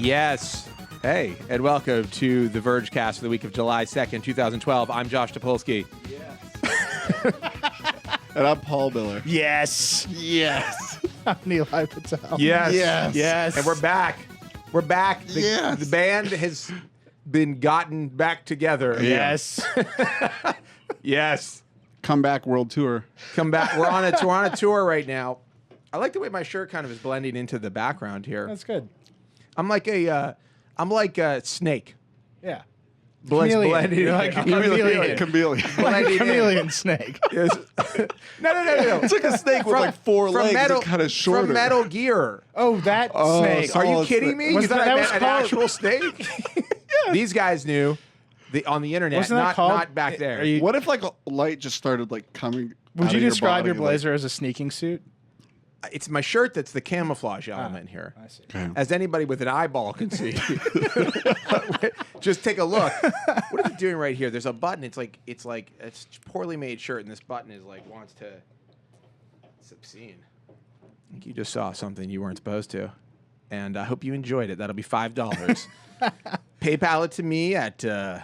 Yes. Hey, and welcome to the Vergecast for the week of July 2nd, 2012. I'm Josh Topolsky. Yes. And I'm Paul Miller. Yes. Yes. I'm Nilay and Paul. Yes. Yes. Yes. And we're back. We're back. The band has been gotten back together. Yes. Yes. Comeback World Tour. Come back. We're on a tour right now. I like the way my shirt kind of is blending into the background here. That's good. I'm like a snake. Yeah. Blending. You're like a chameleon. Chameleon. Blending in. Chameleon snake. Yes. No. It's like a snake with like four legs and kind of shorter. From Metal Gear. Oh, that snake. Are you solid kidding snake. me? You Wasn't thought that I was meant an called- actual snake? These guys knew on the internet, Wasn't that called- not back there. Are you- What if like a light just started like coming? Would out you of describe your body, like- blazer as a sneaking suit? It's my shirt that's the camouflage element here. I see. Okay. As anybody with an eyeball can see. Just take a look. What is it doing right here? There's a button. It's a poorly made shirt, and this button is like wants to. It's obscene. I think you just saw something you weren't supposed to, and I hope you enjoyed it. That'll be $5. PayPal it to me at. I'm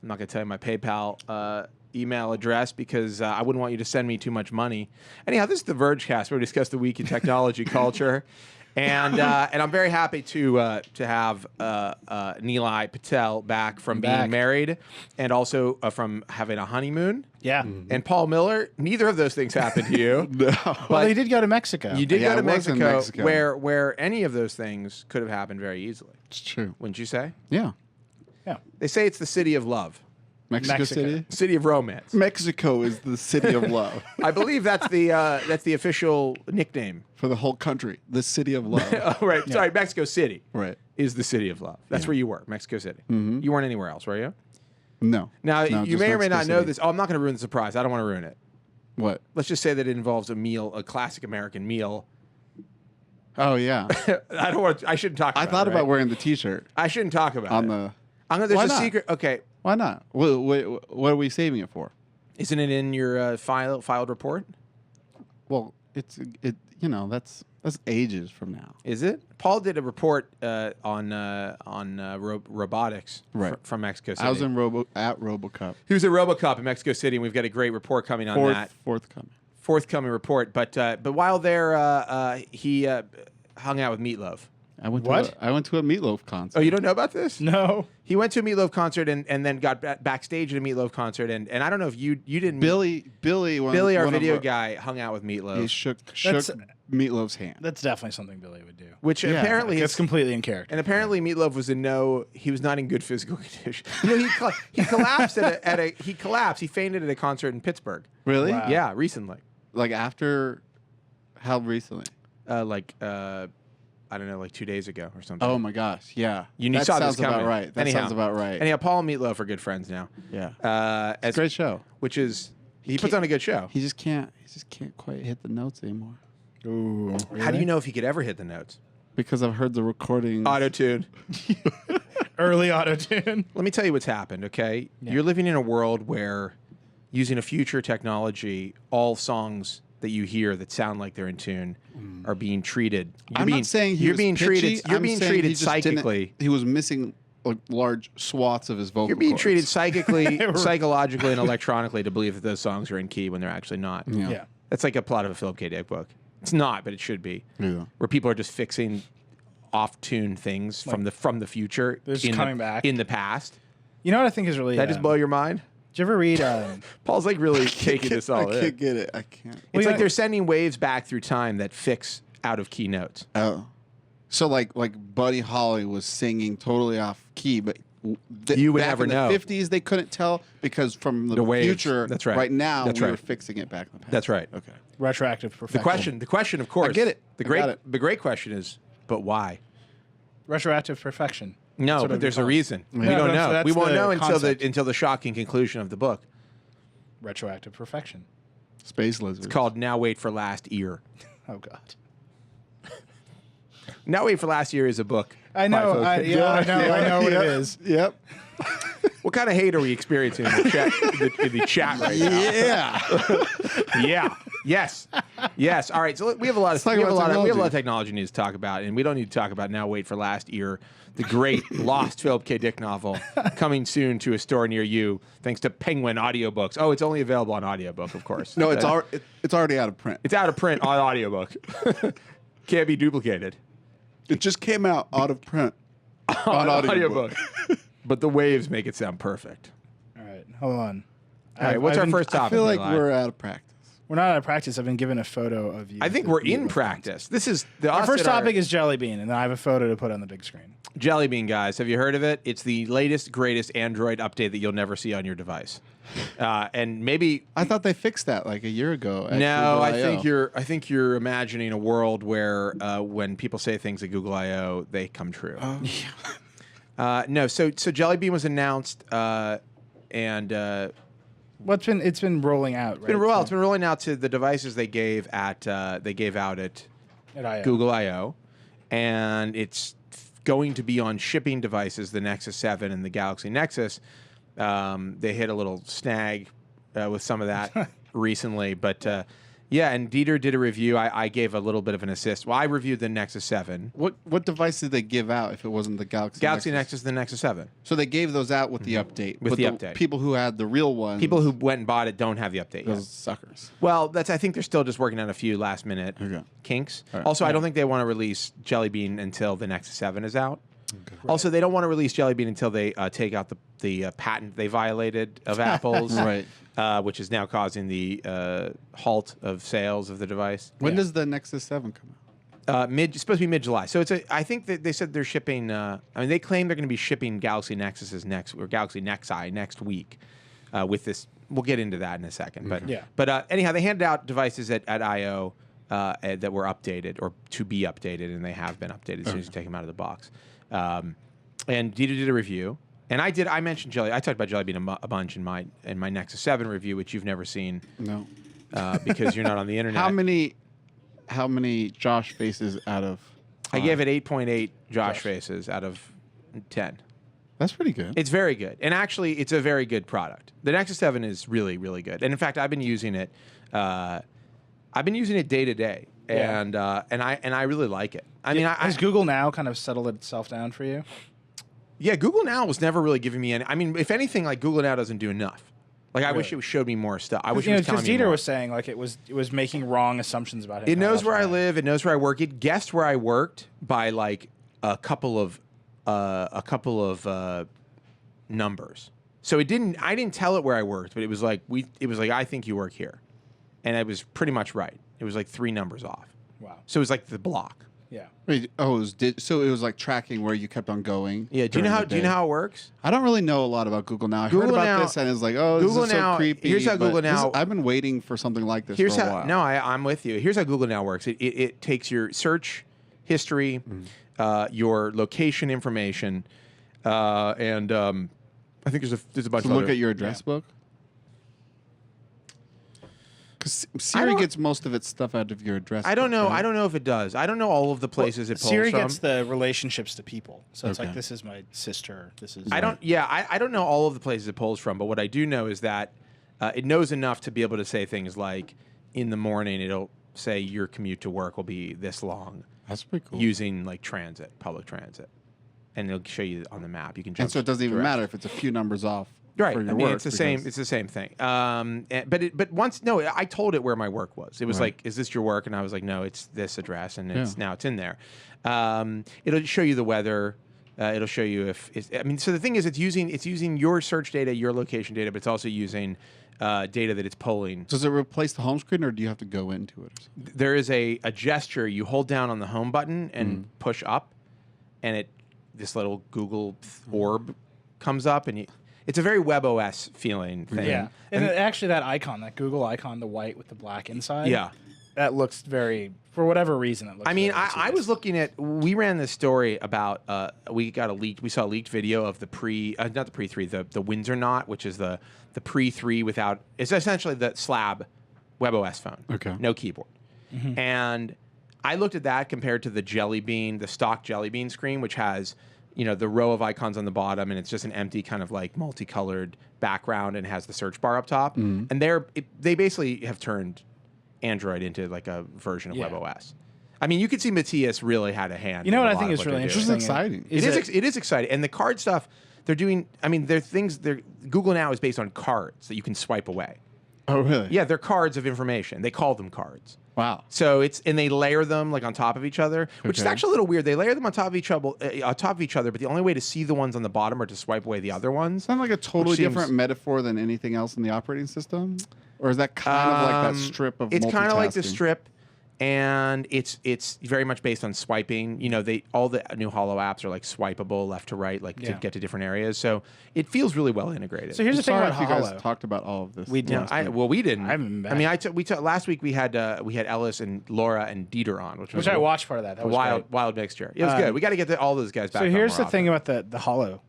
not gonna tell you my PayPal email address because I wouldn't want you to send me too much money. Anyhow, this is the Vergecast where we discuss the week in technology culture, and I'm very happy to have Nilay Patel back from being married, and also from having a honeymoon. Yeah. And Paul Miller, neither of those things happened to you. No. Well, he did go to Mexico. You did Yeah, go to I was in Mexico, Mexico. where any of those things could have happened very easily. It's true. Wouldn't you say? Yeah. Yeah. They say it's the city of love, Mexico Mexico. City. city of romance. Mexico is the city of love I believe that's the official nickname. for the whole country. The city of love. Oh, right. Sorry, Mexico City Right. is the city of love. That's where you were, Mexico City. You weren't anywhere else, were you? No. Now, No, you just may or may Mexico not know City. this. Oh, I'm not going to ruin the surprise. I don't want to ruin it. What? Let's just say that it involves a meal, a classic American meal. Oh yeah. I don't want. I shouldn't talk about I thought it, about right? wearing the T-shirt I shouldn't talk about on it. the. There's Why a not? secret. Okay. Why not? What are we saving it for? Isn't it in your filed report? Well, that's ages from now. Is it? Paul did a report on robotics Right. from Mexico City. I was in RoboCup. He was at RoboCup in Mexico City, and we've got a great report coming on that. Forthcoming report. But while there, he hung out with Meatloaf. I went What? to a Meatloaf concert. Oh, you don't know about this? No. He went to a Meatloaf concert and then got backstage at a Meatloaf concert, and I don't know if you didn't. Billy, our one video of guy, hung out with Meatloaf, He shook That's- Meatloaf's hand. That's definitely something Billy would do. which Yeah, apparently That's completely in character. And apparently, Meatloaf was he was not in good physical condition. You know, he collapsed he collapsed. He fainted at a concert in Pittsburgh. Really? Wow. Yeah, recently. Like after? How recently? I don't know, like 2 days ago or something. Oh my gosh! Yeah. You that saw this sounds about coming. right. That Anyhow. sounds about right. Anyhow, Paul and Meatloaf are good friends now. Yeah. It's a great show. Which is he puts on a good show. He just can't quite hit the notes anymore. Ooh. How do you know if he could ever hit the notes? Because I've heard the recording. Auto-tune. Early auto-tune. Let me tell you what's happened, okay? Yeah. You're living in a world where, using a future technology, all songs that you hear that sound like they're in tune are being treated. Not saying you're being treated. You're I'm being saying treated he just psychically. He was missing like large swaths of his vocal. You're being cords. treated psychically, psychologically, and electronically to believe that those songs are in key when they're actually not. Yeah. That's like a plot of a Philip K. Dick book. It's not, but it should be. Yeah. Where people are just fixing off-tune things from the future They're just coming back in the past. You know what I think is really... Did that just blow your mind? Did you ever read... Paul's like really taking this all in. I can't get it. I can't. It's like they're sending waves back through time that fix out of key notes. Oh. So like Buddy Holly was singing totally off key, but you would back never in know. the 50s they couldn't tell because from the waves. future. That's right. Right now That's we right. were fixing it back in the past. That's right. Okay. Retroactive perfection. The question, of course. I get it. The I got it. great question is, but why? Retroactive perfection. No, That's but what there's we a call it. reason. Yeah. We No, don't that's- know. that's We won't the know concept. until the shocking conclusion of the book. Retroactive perfection. Space lizards. It's called Now Wait for Last Year. Oh, God. Now Wait for Last Year is a book. I know. I know what it is. Yep. What kind of hate are we experiencing in the chat, in the chat right now? Yeah. Yeah. Yes. Yes. All right. So we have a lot of Let's talk about we have a lot technology. of technology news to talk about, and we don't need to talk about now. Wait for last year, the great lost Philip K. Dick novel coming soon to a store near you, thanks to Penguin Audiobooks. Oh, it's only available on audiobook, of course. No, it's already out of print. It's out of print on audiobook. Can't be duplicated. It just came out of print on audiobook. But the waves make it sound perfect. All right, hold on. All right, what's our first topic? I feel like Nilay? we're out of practice. We're not out of practice. I've been given a photo of you. I think we're in practice. This is the Our first topic is Jelly Bean, and I have a photo to put on the big screen. Jelly Bean, guys. Have you heard of it? It's the latest, greatest Android update that you'll never see on your device. And maybe I thought they fixed that like a year ago. At no, Google I think you're imagining a world where when people say things at Google I/O, they come true. No, so Jelly Bean was announced, and Well, it's been rolling out. Right? it's been rolling out to the devices they gave out at I/O. Google I/O, and it's going to be on shipping devices, the Nexus 7 and the Galaxy Nexus. They hit a little snag with some of that recently, but yeah, and Dieter did a review. I gave a little bit of an assist. Well, I reviewed the Nexus 7. What device did they give out if it wasn't the Galaxy Nexus, the Nexus 7. So they gave those out with the update. With but the update. People who had the real one. People who went and bought it don't have the update yet. Those suckers. Well, I think they're still just working on a few last minute kinks. All right. Also, I don't think they want to release Jelly Bean until the Nexus 7 is out. Okay. Also, they don't want to release Jelly Bean until they take out the patent they violated of Apple's, Right. Which is now causing the halt of sales of the device. When does the Nexus 7 come out? It's supposed to be mid-July. So I think that they said they're shipping. They claim they're going to be shipping Galaxy Nexuses Galaxy Nexi next week. With this, we'll get into that in a second. But anyhow, they handed out devices at I/O that were updated or to be updated, and they have been updated as soon as you take them out of the box. And Dieter did a review, and I mentioned Jelly. I talked about Jelly Bean a bunch in my Nexus 7 review, which you've never seen. No. Because you're not on the internet. How many Josh faces out of? I gave it 8.8 Josh faces out of 10. That's pretty good. It's very good, and actually, it's a very good product. The Nexus 7 is really, really good, and in fact, I've been using it. I've been using it day to day, and I really like it. Has Google Now kind of settled itself down for you? Yeah, Google Now was never really giving me any. I mean, if anything, like Google Now doesn't do enough. Like I wish it showed me more stuff. I wish it was telling me Dieter more. was saying like it was making wrong assumptions about him. It knows where I live. It knows where I work. It guessed where I worked by like a couple of numbers. So it didn't. I didn't tell it where I worked, but it was like I think you work here, and I was pretty much right. It was like 3 numbers off. Wow. So it was like the block. Yeah. Wait, so it was like tracking where you kept on going. Yeah. Do you know how it works? I don't really know a lot about Google Now. I heard about this and it's like, oh, Google this is Now, so creepy. here's how Google Now. I've been waiting for something like this for a while. No, I'm with you. Here's how Google Now works. It takes your search history, your location information, and I think there's a bunch of look other, at your address book. Because Siri gets most of its stuff out of your address. I don't book, know. right? I don't know if it does. I don't know all of the places it pulls Siri from. gets the relationships to people, so it's Okay. like this is my sister. This is I don't know all of the places it pulls from, but what I do know is that it knows enough to be able to say things like, in the morning, it'll say your commute to work will be this long. That's pretty cool. Using like public transit, and it'll show you on the map. You can jump. And so it doesn't even direct. matter if it's a few numbers off. Right. For I your mean, work it's the same. It's the same thing. But once I told it where my work was. It was like, "Is this your work?" And I was like, "No, it's this address," and now it's in there. It'll show you the weather. It'll show you if it's. I mean, so the thing is, it's using your search data, your location data, but it's also using data that it's pulling. Does it replace the home screen, or do you have to go into it? Or something? There is a gesture. You hold down on the home button and push up, and this little Google orb comes up, and it's a very WebOS feeling thing. Yeah, and actually that icon, that Google icon, the white with the black inside. Yeah. That looks very, for whatever reason, it looks. I mean, very I was looking at. We ran this story about. We saw a leaked video of the not the pre-3, the Windsor Knot, which is the pre-3 without. It's essentially the slab WebOS phone. Okay. No keyboard. And I looked at that compared to the Jelly Bean, the stock Jelly Bean screen, which has the row of icons on the bottom, and it's just an empty kind of like multicolored background, and has the search bar up top. And they basically have turned Android into like a version of WebOS. I mean, you could see Matthias really had a hand. You know in what a I think lot is of what really they're doing. interesting? exciting. It is exciting, and the card stuff they're doing. I mean, they're things. Google Now is based on cards that you can swipe away. Oh, really? Yeah, they're cards of information. They call them cards. Wow. So and they layer them like on top of each other, which is Okay. actually a little weird. They layer them on top of each other, but the only way to see the ones on the bottom are to swipe away the other ones. Sound like a totally Which seems- different metaphor than anything else in the operating system, or is that kind of like that strip of? It's kind of like the multitasking? strip, and it's very much based on swiping. You know, all the new Holo apps are like swipeable left to right, like to get to different areas. So it feels really well integrated. So here's the thing Sorry about if you Holo. guys talked about all of this. We did. Yeah, last week. we didn't. I haven't been I mean, back. last week we had Ellis and Laura and Dieter on, which was I watched part of that. That a was great. wild mixture. It was good. We got to get all those guys back. So on here's more the thing often. about the Holo.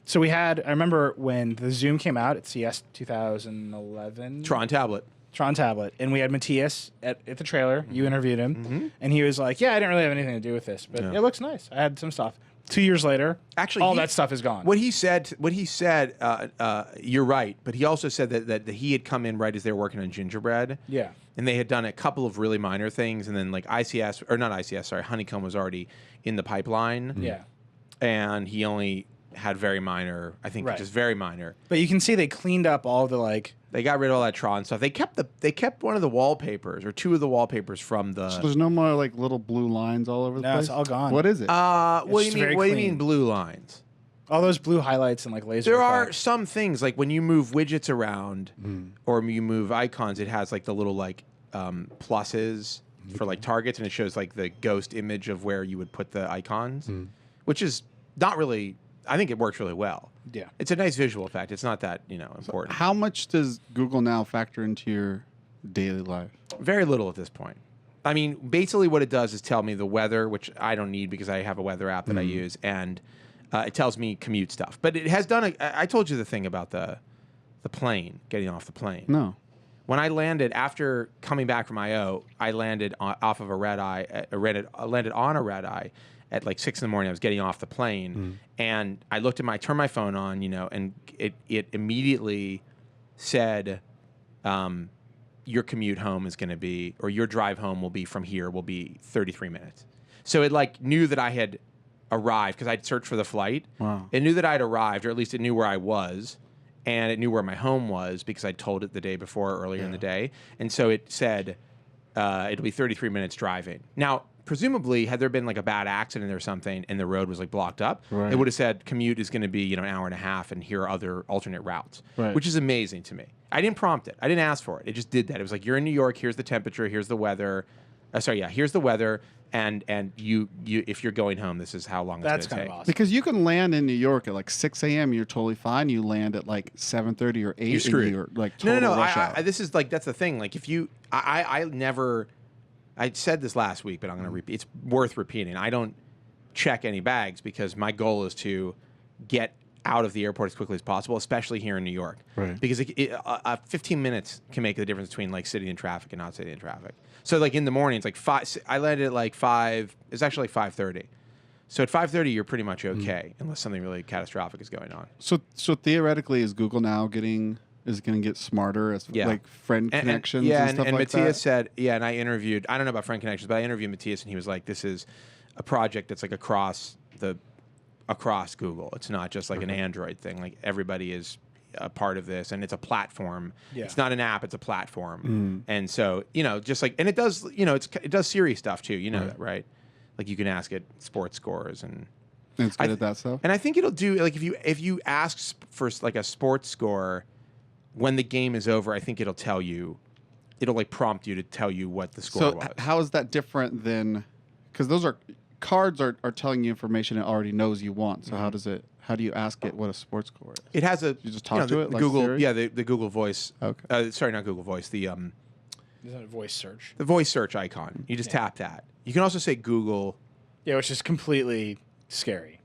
So we had. I remember when the Zoom came out at CS 2011. Tron tablet. Tron tablet, and we had Matthias at the trailer. You interviewed him, and he was like, "Yeah, I didn't really have anything to do with this, but it looks nice. I had some stuff." 2 years later, Actually, all that stuff is gone. What he said, you're right, but he also said that he had come in right as they were working on Gingerbread. Yeah. And they had done a couple of really minor things, and then like Honeycomb was already in the pipeline. Yeah. And he only had very minor, I think, Right. just very minor. But you can see they cleaned up all the like. They got rid of all that Tron stuff. They kept one of the wallpapers or two of the wallpapers from the. So there's no more like little blue lines all over the No, place. it's all gone. What is it? What do you just mean? very What do you clean. mean blue lines? All those blue highlights and like laser. There are effects. some things like when you move widgets around or you move icons, it has like the little like pluses for like targets, and it shows like the ghost image of where you would put the icons, which is not really. I think it works really well. Yeah. It's a nice visual effect. It's not that important. How much does Google Now factor into your daily life? Very little at this point. I mean, basically what it does is tell me the weather, which I don't need because I have a weather app that I use, and it tells me commute stuff. But it has done. I told you the thing about the plane, getting off the plane. No. When I landed after coming back from I/O, I landed off of a red eye. Landed on a red eye at like 6 a.m. I was getting off the plane, and I looked at turned my phone on, and it immediately said, your commute home is going to be, or your drive home will be from here will be 33 minutes. So it like knew that I had arrived because I'd searched for the flight. Wow. It knew that I'd arrived, or at least it knew where I was. And it knew where my home was because I'd told it the day before, earlier in the day. And so it said it'll be 33 minutes driving. Now, presumably, had there been like a bad accident or something and the road was like blocked up, Right. it would have said commute is going to be an hour and a half, and here are other alternate routes, Right. which is amazing to me. I didn't prompt it. I didn't ask for it. It just did that. It was like, you're in New York. Here's the temperature. Here's the weather. Here's the weather. And you if you're going home, this is how long That's it's going kind to of take. awesome. Because you can land in New York at like 6 a.m. You're totally fine. You land at like 7:30 or 8. You're screwed. And you're like total No. rush hour. This is like, that's the thing. Like if you, I never, I said this last week, but I'm going to repeat. It's worth repeating. I don't check any bags because my goal is to get out of the airport as quickly as possible, especially here in New York. Right. Because 15 minutes can make the difference between like sitting in traffic and not sitting in traffic. So like in the morning, it's like 5. I landed at like 5. It's actually like 5:30. So at 5:30, you're pretty much okay, unless something really catastrophic is going on. So theoretically, is Google Now going to get smarter as Yeah. like friend connections and stuff and like Matthias that? said, and I interviewed, I don't know about friend connections, but I interviewed Matthias, and he was like, this is a project that's like across Google. It's not just like an Android thing. Like everybody is a part of this, and it's a platform. Yeah. It's not an app, it's a platform. And so, just like, and it does, it does Siri stuff too, that, right? Like you can ask it sports scores and It's good at that stuff. And I think it'll do, like, if you ask for like a sports score when the game is over, I think it'll tell you, it'll like prompt you to tell you what the score So was. how is that different than, because those are cards are telling you information it already knows you want. So how do you ask it what a sports score is? It has a, You just talk to the, it the like Google, Siri? yeah, the Google Voice. Okay. Sorry, not Google Voice. The Isn't it a voice search? voice search icon. You just tap that. You can also say Google. Yeah, which is completely scary.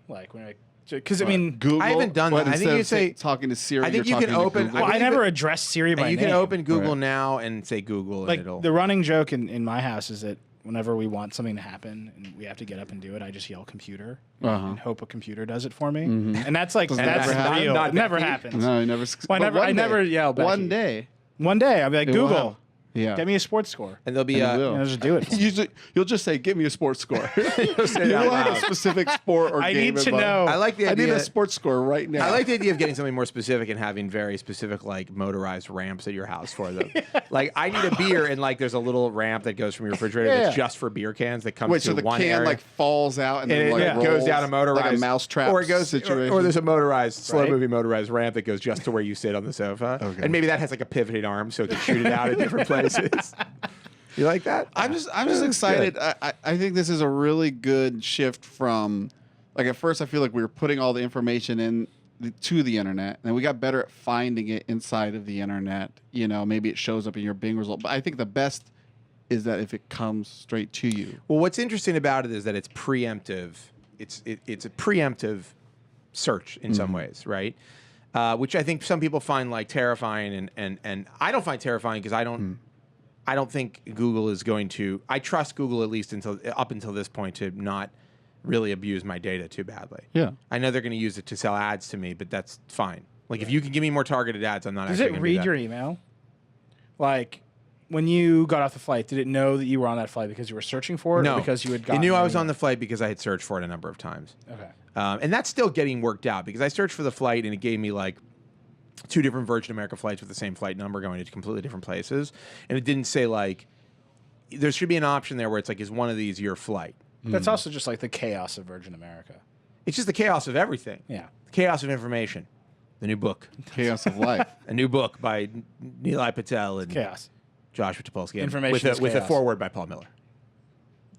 Like when because I mean, Google. I haven't done But that. I think instead you of say talking to Siri. I think you're you can talking to open- Google. well, I believe never it- addressed Siri by and you name. can open Google Right. now and say Google, Like and it'll. the running joke in my house is that whenever we want something to happen and we have to get up and do it, I just yell computer and hope a computer does it for me. And that's like Doesn't that's ever happen? real. Not it never Becky. happens. No, I never. Well, but one I never day- yell Becky. One day. One day I'll be like, It will Google, help. Yeah. Get me a sports score. And there'll be And it will. Just do it. You'll just say, "Give me a sports score." You'll say You that don't out have a loud. specific sport or I game need to in mind. know. I like the I idea. need a sports score right now. I like the idea of getting something more specific and having very specific, like, motorized ramps at your house for them. Like, I need a beer, and like, there's a little ramp that goes from your refrigerator that's just for beer cans that comes Wait, to so the one can area. like falls out and, and then it like goes rolls down a motorized, like a mousetrap or it goes, situation. or there's a motorized, slow Right. moving motorized ramp that goes just to where you sit on the sofa, Okay. and maybe that has like a pivoting arm so it can shoot it out at different places. You like that? I'm just excited. I think this is a really good shift from, like, at first I feel like we were putting all the information in to the internet, and we got better at finding it inside of the internet. You know, maybe it shows up in your Bing result, but I think the best is that if it comes straight to you. Well, what's interesting about it is that it's preemptive. It's a preemptive search in some ways, right? Which I think some people find like terrifying, and I don't find terrifying because I don't think Google is going to. I trust Google at least up until this point to not really abuse my data too badly. Yeah. I know they're going to use it to sell ads to me, but that's fine. Like, if you can give me more targeted ads, I'm not. Does actually it gonna do read that. your email? Like, when you got off the flight, did it know that you were on that flight because you were searching for it, No, or because you had it gotten knew I an was on the email? flight because I had searched for it a number of times. Okay. And that's still getting worked out because I searched for the flight and it gave me like 2 different Virgin America flights with the same flight number going to completely different places. And it didn't say like, there should be an option there where it's like, is one of these your flight? That's also just like the chaos of Virgin America. It's just the chaos of everything. Yeah. The chaos of information. The new book. Chaos of life. A new book by Nilay Patel and Chaos. Joshua Topolsky. And Information is with a chaos. foreword by Paul Miller.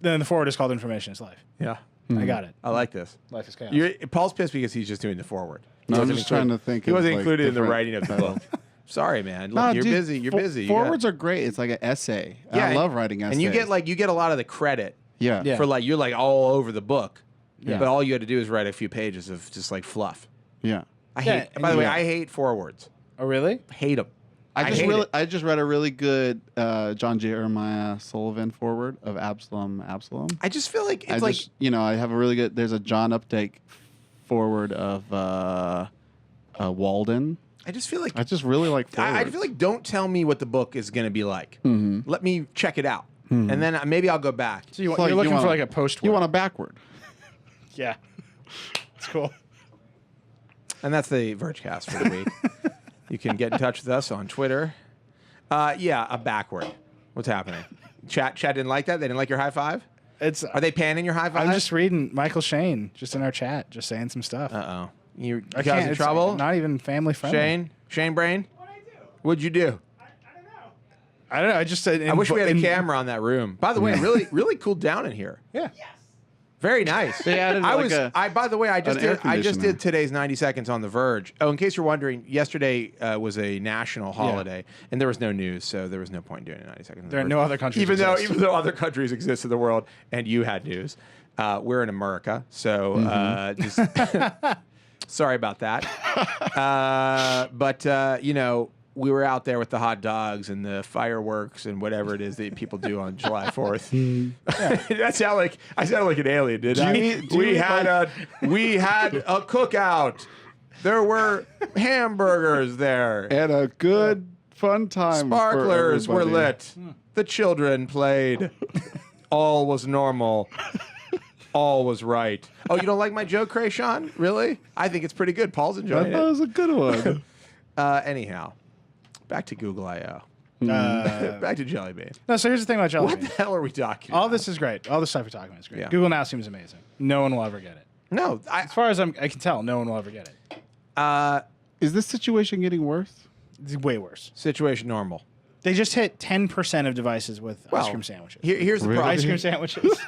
Then the forward is called Information is Life. Yeah. I got it. I like this. Life is chaos. Paul's pissed because he's just doing the foreword. No, He I'm wasn't just trying to think He of, wasn't like, included in the different writing of the titles. book. Sorry, man. Look, No, you're dude, busy. You're busy. You Forwards got- are great. It's like an essay. Yeah, I love writing essays. And you get a lot of the credit yeah. Yeah. for like you're like all over the book. Yeah. But all you had to do is write a few pages of just like fluff. Yeah. I Yeah, hate. and By the way, yeah. I hate forewords. Oh, really? Hate them. I hate it. just read a really good John Jeremiah Sullivan forward of Absalom. I just feel like it's like I have a really good. There's a John Updike forward of Walden. I just feel like I just really like forwards. I feel like don't tell me what the book is going to be like. Mm-hmm. Let me check it out, and then maybe I'll go back. So you're like you looking wanna- for like a post. you want a backward. Yeah. It's cool. And that's the Vergecast for the week. You can get in touch with us on Twitter. Yeah, a backward. What's happening? Chat didn't like that? They didn't like your high five? It's. Are they panning your high five? I'm just reading Michael Shane just in our chat, just saying some stuff. Uh-oh. You I guys can't. in It's trouble? Not even family friendly. Shane Brain? What'd I do? What'd you do? I don't know. I just said. I wish we had a camera on that room. By the way, really cooled down in here. Yeah. Yes. Very nice. They added I like was. a- By the way, I just an air did conditioner. today's 90 seconds on the Verge. Oh, in case you're wondering, yesterday was a national holiday, and there was no news, so there was no point in doing a 90 seconds. on the There are Verge. no other countries Even exist. though other countries exist in the world, and you had news, we're in America, so just sorry about that. But we were out there with the hot dogs and the fireworks and whatever it is that people do on July 4th. I sound like an alien, did I? We had a cookout. There were hamburgers there. And a good fun time. for Sparklers were everybody. lit. The children played. All was normal. All was right. Oh, you don't like my joke, Krayshawn? Really? I think it's pretty good. Paul's I enjoying thought it it. was a good one. Anyhow, back to Google I/O. Uh, Back to Jelly Bean. no. So here's the thing about Jelly What the Bean. hell are we talking All about? this is great. All the stuff we're talking about is great. Yeah. Google Now seems amazing. No one will ever get it. No, As far as I can tell, no one will ever get it. Is this situation getting worse? It's way worse. situation normal. They just hit 10% of devices with Well, ice cream sandwiches. Here's the Really? problem. Ice cream sandwiches.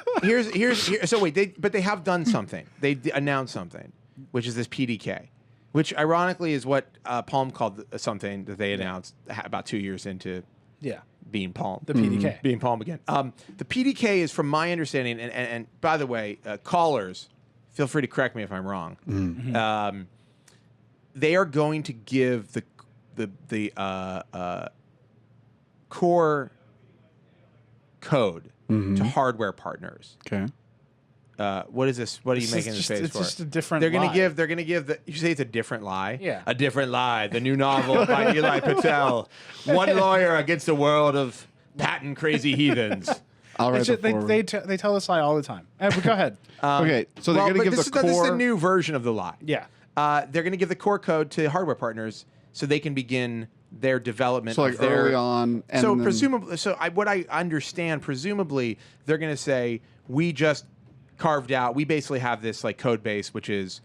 So wait, but they have done something. They announced something, which is this PDK, which ironically is what Palm called something that they announced about 2 years into Yeah. being Palm. The PDK. Being Palm again. The PDK is, from my understanding, and by the way, callers, feel free to correct me if I'm wrong. They are going to give the core code to hardware partners. Okay. What is this? What are you making this face It's for? just a different They're gonna lie. give. They're gonna give the. You say it's a different lie. Yeah. A different lie. The new novel by Nilay Patel. One lawyer against a world of patent crazy heathens. I'll write It's just, the forward. they tell us lie all the time. But go ahead. Okay, so they're Well, going to but give this the is, this is core. a new version of the lie. Yeah. They're going to give the core code to hardware partners so they can begin their development. So like of their, early on, and so then, presumably, what I understand, presumably they're going to say we just carved out. We basically have this like code base, which is,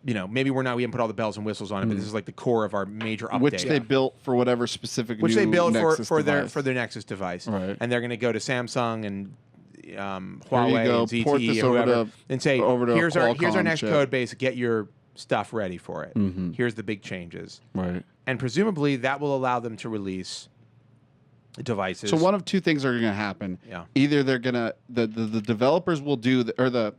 maybe we haven't put all the bells and whistles on it, but this is like the core of our major update. which they built for whatever specific Which new they built Nexus for device. their Nexus device, Right. and they're going to go to Samsung and Huawei go, and ZTE port this or over whoever, to- and say over to here's our Qualcomm next chip." code base. Get your stuff ready for it. Here's the big changes, Right. and presumably that will allow them to release devices. So one of two things are going to happen. Yeah. Either they're going to the developers will do or the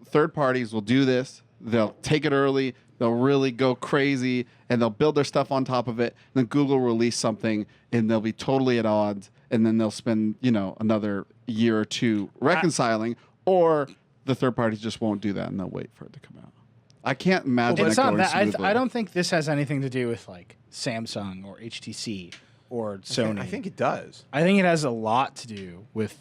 third parties will do this. They'll take it early. They'll really go crazy and they'll build their stuff on top of it. And then Google will release something and they'll be totally at odds. And then they'll spend another year or two reconciling. Or the third parties just won't do that and they'll wait for it to come out. I can't imagine It's it not going that. smoothly. I don't think this has anything to do with like Samsung or HTC or Sony. I think it does. I think it has a lot to do with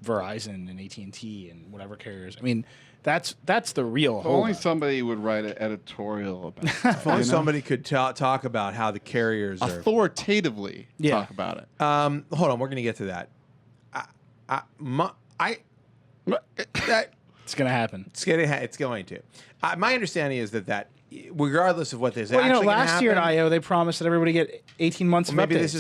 Verizon and AT&T and whatever carriers. I mean, that's the real. If only holdup. somebody would write an editorial about it. If only somebody could talk about how the carriers are. Authoritatively Yeah. talk about it. Hold on, we're going to get to that. It's gonna happen. It's going to. My understanding is that regardless of what this Well, actually gonna last year at happen, I/O they promised that everybody get 18 months. maybe of updates. this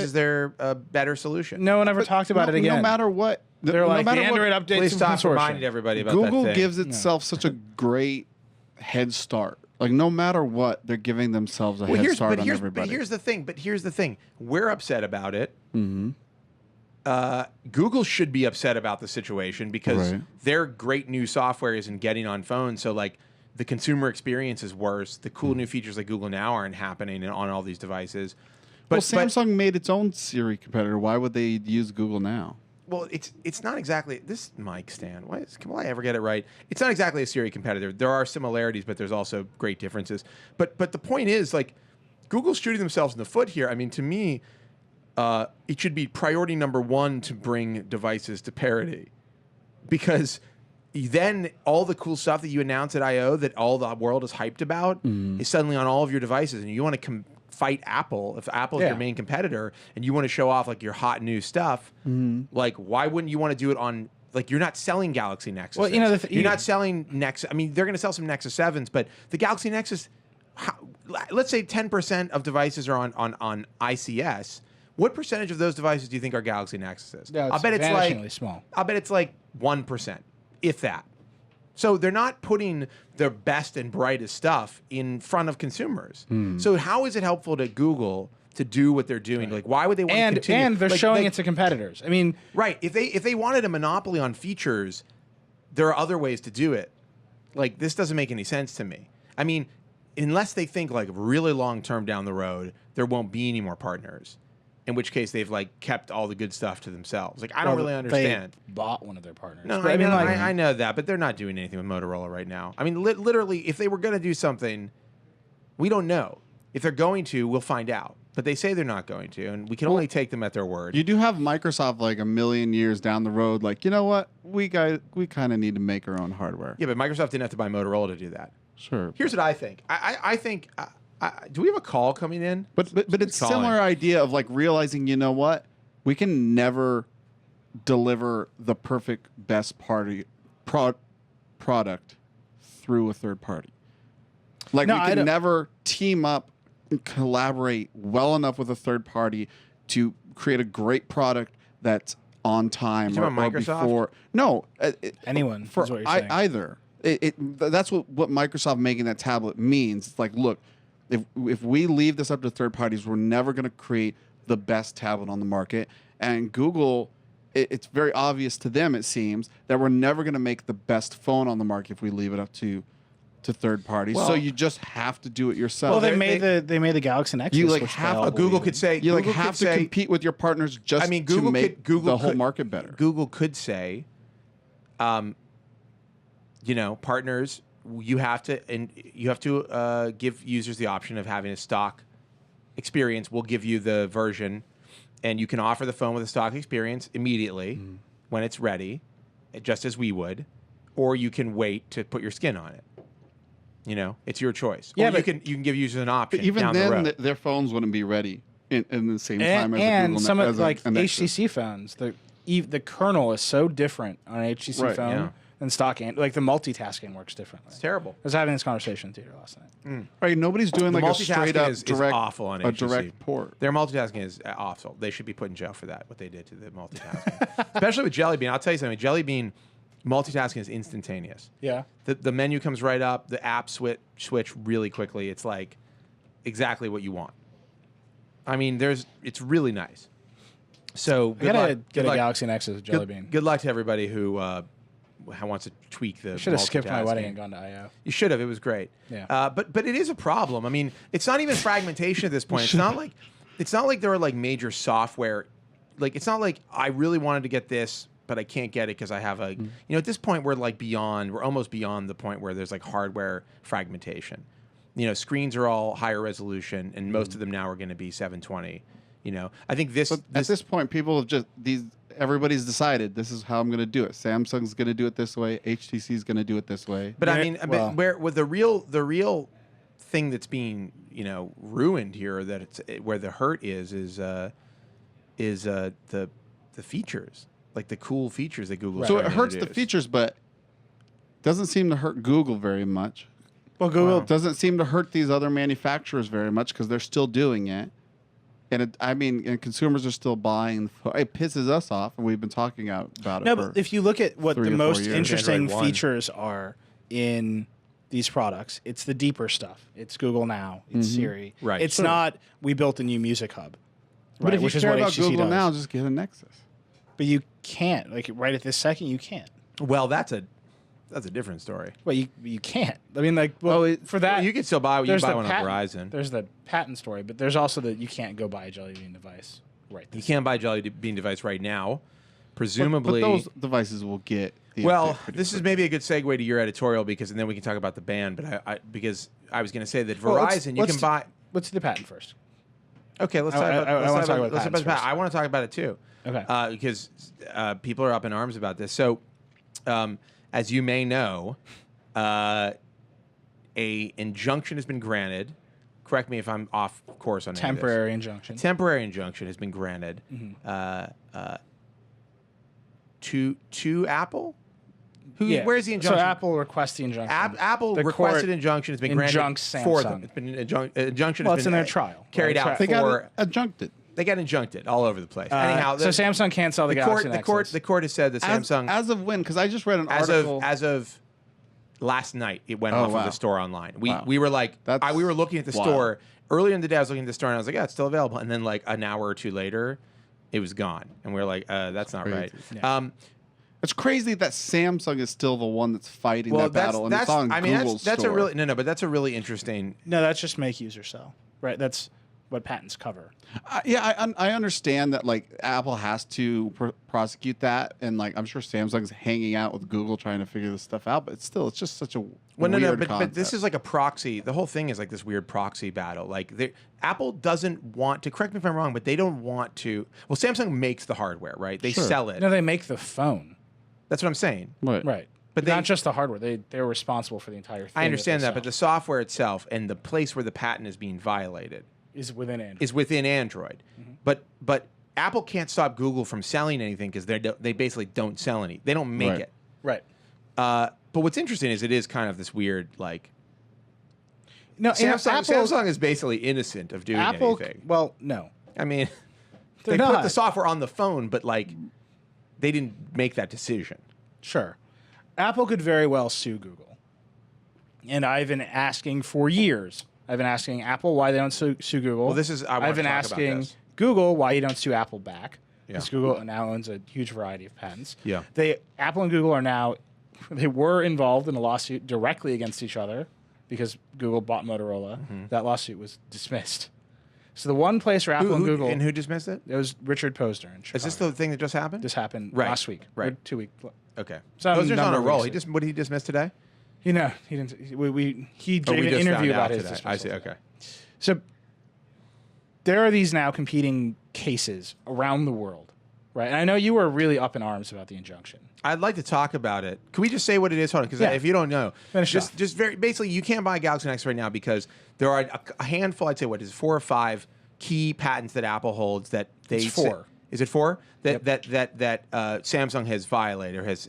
is their better solution. No one ever talked about it again. No matter what, They're like the matter what, Android updates. Please from stop consortium. reminding everybody about Google that thing. gives itself such a great head start. Like no matter what, they're giving themselves a head start on everybody. But here's the thing. We're upset about it. Mm-hmm. Google should be upset about the situation because Right. their great new software isn't getting on phones. So like the consumer experience is worse. The cool new features like Google Now aren't happening on all these devices. Well, Samsung made its own Siri competitor. Why would they use Google now? Well, it's not exactly this mic stand. Will I ever get it right? It's not exactly a Siri competitor. There are similarities, but there's also great differences. But the point is, like, Google's shooting themselves in the foot here. I mean, to me, it should be priority number one to bring devices to parity, because then all the cool stuff that you announce at I/O that all the world is hyped about is suddenly on all of your devices, and you want to fight Apple. If Apple is your main competitor and you want to show off like your hot new stuff, like why wouldn't you want to do it on? Like you're not selling Galaxy Nexus. Well, you're not selling Nexus. I mean, they're going to sell some Nexus 7s, but the Galaxy Nexus, let's say 10% of devices are on ICS. What percentage of those devices do you think are Galaxy Nexuses? Yeah, I'll bet it's vanishingly like small. I'll bet it's like 1%, if that. So they're not putting their best and brightest stuff in front of consumers. So how is it helpful to Google to do what they're doing? Like, why would they want to continue? And they're Like, showing it to competitors. I mean, right. If they wanted a monopoly on features, there are other ways to do it. Like, this doesn't make any sense to me. I mean, unless they think like really long term down the road, there won't be any more partners. In which case, they've like kept all the good stuff to themselves. Like, I don't really understand. They bought one of their partners. No, But I know that, but they're not doing anything with Motorola right now. I mean, literally, if they were going to do something, we don't know. If they're going to, we'll find out. But they say they're not going to, and we can only take them at their word. You do have Microsoft like a million years down the road. Like, you know what? We kind of need to make our own hardware. Yeah, but Microsoft didn't have to buy Motorola to do that. Sure. Here's what I think. I think. Do we have a call coming in? But it's calling. similar idea of like realizing, you know what? We can never deliver the perfect best product through a third party. Like No, we I can don't- never team up and collaborate well enough with a third party to create a great product that's on time You or, talking about Microsoft? before. No, Anyone for is what you're saying. either. That's what Microsoft making that tablet means. It's like, look, if we leave this up to third parties, we're never going to create the best tablet on the market. And Google, it's very obvious to them, it seems, that we're never going to make the best phone on the market if we leave it up to third parties. So Well- you just have to do it yourself. well, they they- made the Galaxy Nexus. You, like, which have- they all Google believe could in. say you like Google have could to say, compete with your partners just I mean, Google to make could, Google the whole could- market better. Google could say, partners, you have to give users the option of having a stock experience. We'll give you the version and you can offer the phone with a stock experience immediately when it's ready, just as we would, or you can wait to put your skin on it. You know, it's your choice. Yeah, or you can give users an option. But even down then, the road. their phones wouldn't be ready in the same time as a and Google some as of a like Nexus. HTC phones, the kernel is so different on an HTC Right, phone yeah. than stock. Like the multitasking works differently. It's terrible. I was having this conversation with Theater last night. Right, nobody's doing The like a multitasking straight up is direct, awful on a HTC. direct port. Their multitasking is awful. They should be put in jail for that, what they did to the multitasking. Especially with Jelly Bean. I'll tell you something. Jelly Bean multitasking is instantaneous. Yeah. The menu comes right up. The app switch really quickly. It's like exactly what you want. I mean, it's really nice. So I gotta get a Galaxy Nexus with Jelly Bean. Good luck to everybody who wants to tweak the. Should have skipped my multitasking. wedding and gone to IO. You should have. It was great. Yeah. But it is a problem. I mean, it's not even fragmentation at this point. It's not like there are like major software. Like it's not like I really wanted to get this, but I can't get it because I have a. You know, at this point we're almost beyond the point where there's like hardware fragmentation. You know, screens are all higher resolution, and most of them now are going to be 720. You know, I think But at this point, people have just everybody's decided this is how I'm going to do it. Samsung's going to do it this way. HTC's going to do it this way. But Yeah, I mean, well- where with the real thing that's being ruined here, that it's where the hurt is the features, like the cool features that Google. So it hurts the features, but doesn't seem to hurt Google very much. Well, Google Doesn't seem to hurt these other manufacturers very much because they're still doing it. And and consumers are still buying. It pisses us off, and we've been talking about it. No, but if you look at what 3 the or 4 most years. interesting Android 1. features are in these products, it's the deeper stuff. It's Google Now. It's Siri. Right. It's Sure. not we built a new music hub. But right, if you which is care what about HTC Google does. now, just get a Nexus. But you can't. Like right at this second, you can't. Well, that's a different story. Well, you can't. I mean, like for that Well, you can still buy. You there's buy the one patent- on Verizon. There's the patent story, but there's also that you can't go buy a Jelly Bean device. Right. You can't buy a Jelly Bean device right now. Presumably, But those devices will get. The well, update pretty this is quick. maybe a good segue to your editorial and then we can talk about the ban. But because I was going to say that Well, Verizon, you can buy. Let's do the patent first. Okay, let's I talk about. wanna Let's talk talk about about patents first. I want to talk about it too. Okay. Because people are up in arms about this. So, as you may know, a injunction has been granted. Correct me if I'm off course on any of this. Temporary injunction. Temporary injunction has been granted to Apple. Where's the injunction? So Apple requests the injunction. Apple The requested court injunction has been granted injuncts for Samsung. them. It's been injunction. Well, has it's been in their trial. carried Right. out They for. got adjuncted. They got injuncted all over the place. Anyhow, so Samsung can't sell the Galaxy Nexus. the court has said that Samsung As of when? Because I just read an as article. of last night it went Oh, off of wow. the store online. We Wow. we were like That's we were looking at the wild. store earlier in the day. I was looking at the store and I was like, yeah, it's still available. And then like an hour or two later, it was gone. And we were like, that's not right. crazy. Yeah. It's crazy that Samsung is still the one that's fighting Well, that battle, and it's on I mean, Google's that's store. a really but that's a really interesting. No, that's just make user sell. Right. That's what patents cover. I understand that like Apple has to prosecute that, and like I'm sure Samsung's hanging out with Google trying to figure this stuff out. But it's just such a weird But concept. this is like a proxy. The whole thing is like this weird proxy battle. Like Apple doesn't want to. Correct me if I'm wrong, but they don't want to. Well, Samsung makes the hardware, right? They Sure. sell it. No, they make the phone. That's what I'm saying. Right. Right. But Not they- just the hardware. They're responsible for the entire thing. I understand they that, but the software itself and the place where the patent is being violated is within Android. is within Android. But Apple can't stop Google from selling anything because they basically don't sell any. They don't make Right. it. right. But what's interesting is it is kind of this weird like No, and Samsung is basically innocent of doing Apple. anything. Well, no. I mean, They're they put not. the software on the phone, but like they didn't make that decision. Sure. Apple could very well sue Google. And I've been asking for years. I've been asking Apple why they don't sue Google. Well, this is- I wanna I've been talk about asking this. Google why you don't sue Apple back. Because Yeah. Google now owns a huge variety of patents. Yeah. Apple and Google are now, they were involved in a lawsuit directly against each other because Google bought Motorola. That lawsuit was dismissed. So the one place where Apple and Google, who dismissed it? it was Richard Posner in Chicago. Is this the thing that just happened? This happened Right, last week. right. Or 2 weeks. Okay. Some Posner's on number a of roll. weeks What did he dismiss today? You know, he didn't. He Oh, gave we an just interview found out about his today. dismissal I see. today. Okay. So there are these now competing cases around the world, right? And I know you were really up in arms about the injunction. I'd like to talk about it. Can we just say what it is? Hold on, because if you don't know, just very basically, you can't buy Galaxy Nexus right now because there are a handful. I'd say 4 or 5 key patents that Apple holds that they. It's 4. Is it 4 that Samsung has violated or has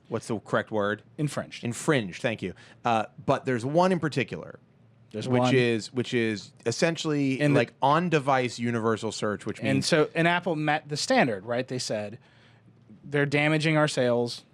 what's the correct word? Infringed. Infringed. Thank you. But there's one in particular. Which is essentially like on-device universal search, which means and Apple met the standard, right? They said they're damaging our sales,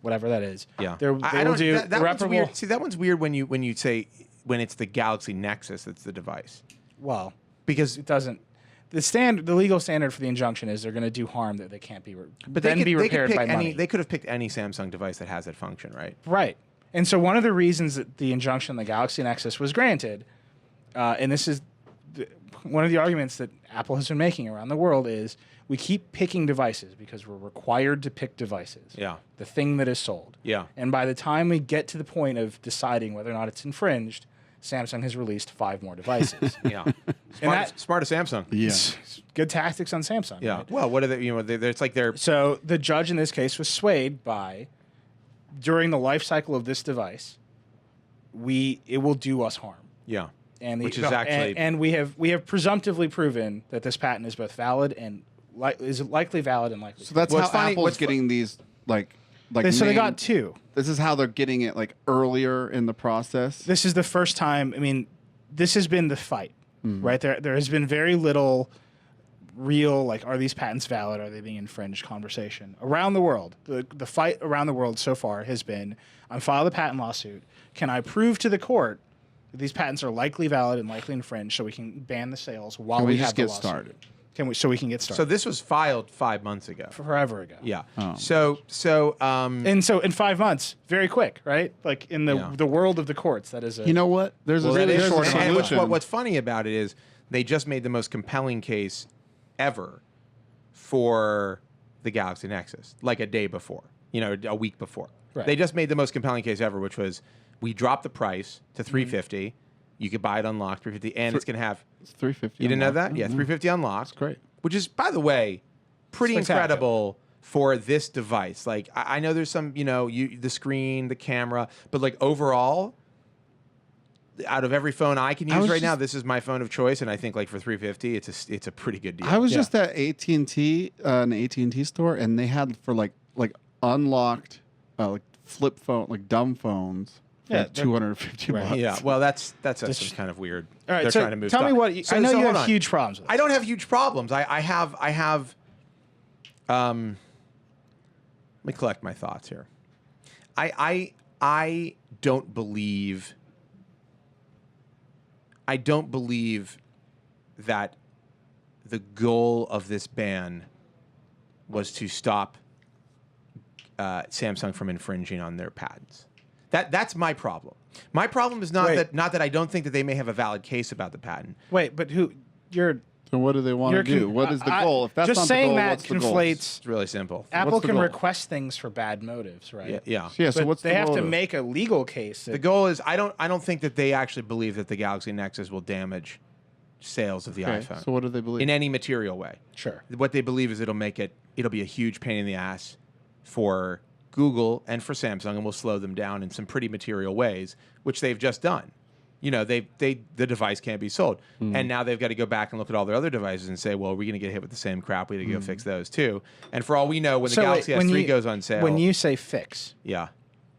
whatever that is. Yeah, they will do irreparable. Weird. See, that one's weird when you say when it's the Galaxy Nexus that's the device. Well, because it doesn't. The legal standard for the injunction is they're going to do harm that they can't be, but then be repaired by money. They could have picked any Samsung device that has that function, right? Right. And so one of the reasons that the injunction, the Galaxy Nexus, was granted, and this is one of the arguments that Apple has been making around the world, is we keep picking devices because we're required to pick devices. Yeah. The thing that is sold. Yeah. And by the time we get to the point of deciding whether or not it's infringed, Samsung has released 5 more devices. Yeah. Smart of Samsung. Yeah. Good tactics on Samsung. Yeah. Right? Well, what are they? It's like they're. So the judge in this case was swayed by, during the life cycle of this device, it will do us harm. Yeah. Which is actually, and we have presumptively proven that this patent is both valid and is likely valid and likely. So that's how Apple's getting these so they got 2. This is how they're getting it earlier in the process. This is the first time. I mean, this has been the fight, right? There has been very little real are these patents valid? Are they being infringed? Conversation around the world. The fight around the world so far has been: I'm filed a patent lawsuit. Can I prove to the court that these patents are likely valid and likely infringed, so we can ban the sales while we have the lawsuit? Started? So we can get started. So this was filed 5 months ago. Forever ago. Yeah. Oh. And so in 5 months, very quick, right? Like in the world of the courts, that is. You know what? There's a really short solution. What's funny about it is they just made the most compelling case ever for the Galaxy Nexus, like a day before, a week before. Right. They just made the most compelling case ever, which was we dropped the price to $350. You could buy it unlocked $350, and it's going to have. It's $350. You didn't know that? Yeah, $350 unlocked. That's great. Which is, by the way, pretty incredible for this device. Like I know there's some, the screen, the camera, but overall, out of every phone I can use right now, this is my phone of choice, and I think for $350, it's a pretty good deal. I was just at AT&T, an AT&T store, and they had for unlocked flip phone, dumb phones. Yeah, $250. Right. Yeah, well, that's some kind of weird. All right, They're trying to move. Tell me what I know. You have on. huge problems with this. I don't have huge problems. I have. Let me collect my thoughts here. I don't believe. I don't believe that the goal of this ban was to stop Samsung from infringing on their patents. That's my problem. My problem is not that I don't think that they may have a valid case about the patent. Wait, but So what do they want to do? What is the goal? If that's just not saying the goal, that what's the goal? conflates. It's really simple. Apple What's the can goal? request things for bad motives, right? Yeah. So But what's they the have to motive? make a legal case. The goal is I don't think that they actually believe that the Galaxy Nexus will damage sales of the iPhone So what do they believe? in any material way. Sure. What they believe is it'll be a huge pain in the ass for Google and for Samsung, and will slow them down in some pretty material ways, which they've just done. The device can't be sold, and now they've got to go back and look at all their other devices and say, well, are we going to get hit with the same crap? We got to go fix those too. And for all we know, when the Galaxy S3 goes on sale, when you say fix, yeah,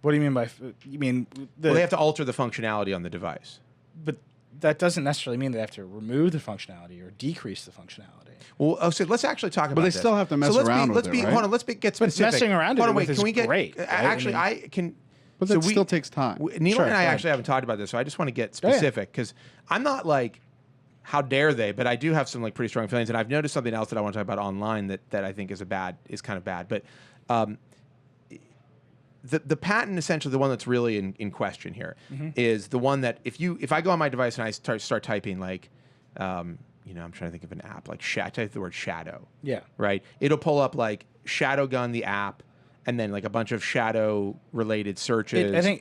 what do you mean by? You mean well, they have to alter the functionality on the device. But that doesn't necessarily mean they have to remove the functionality or decrease the functionality. Well, so let's actually talk about But they this. still have to mess around with it, right? Hold on, let's get specific. Messing around hold on, with wait, it can we is get, great. Right? Actually, I can. But that still takes time. Nilay Sure, and I go actually haven't talked about this, so I just want to get specific because I'm not how dare they? But I do have some pretty strong feelings, and I've noticed something else that I want to talk about online that I think is kind of bad. But the patent, essentially, the one that's really in question here, is the one that if I go on my device and I start typing I'm trying to think of an app type the word shadow. Yeah. Right. It'll pull up Shadow Gun the app. and then like a bunch of shadow related searches.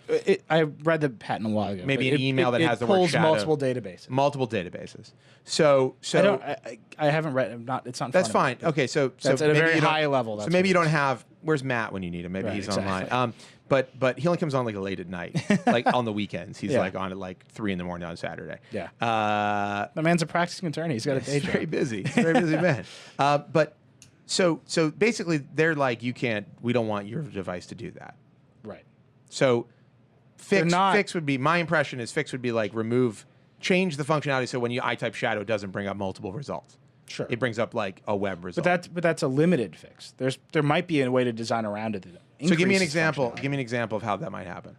I read the patent a while ago. Maybe an email that has the word pulls shadow. multiple databases. Multiple databases. So I haven't read. It's not. That's fine. Okay, so that's at a very high level. So maybe you don't have. Where's Matt when you need him? Maybe he's exactly. online. But he only comes on like late at night, like on the weekends. He's like on at like 3 a.m. on Saturday. Yeah. The man's a practicing attorney. He's got a day job. Very busy. He's a very busy man. But so basically, they're like, we don't want your device to do that. Right. So fix would be, my impression is fix would be like change the functionality so when I type shadow, it doesn't bring up multiple results. Sure. It brings up like a web result. But that's a limited fix. There might be a way to design around it. So give me an example. Give me an example of how that might happen.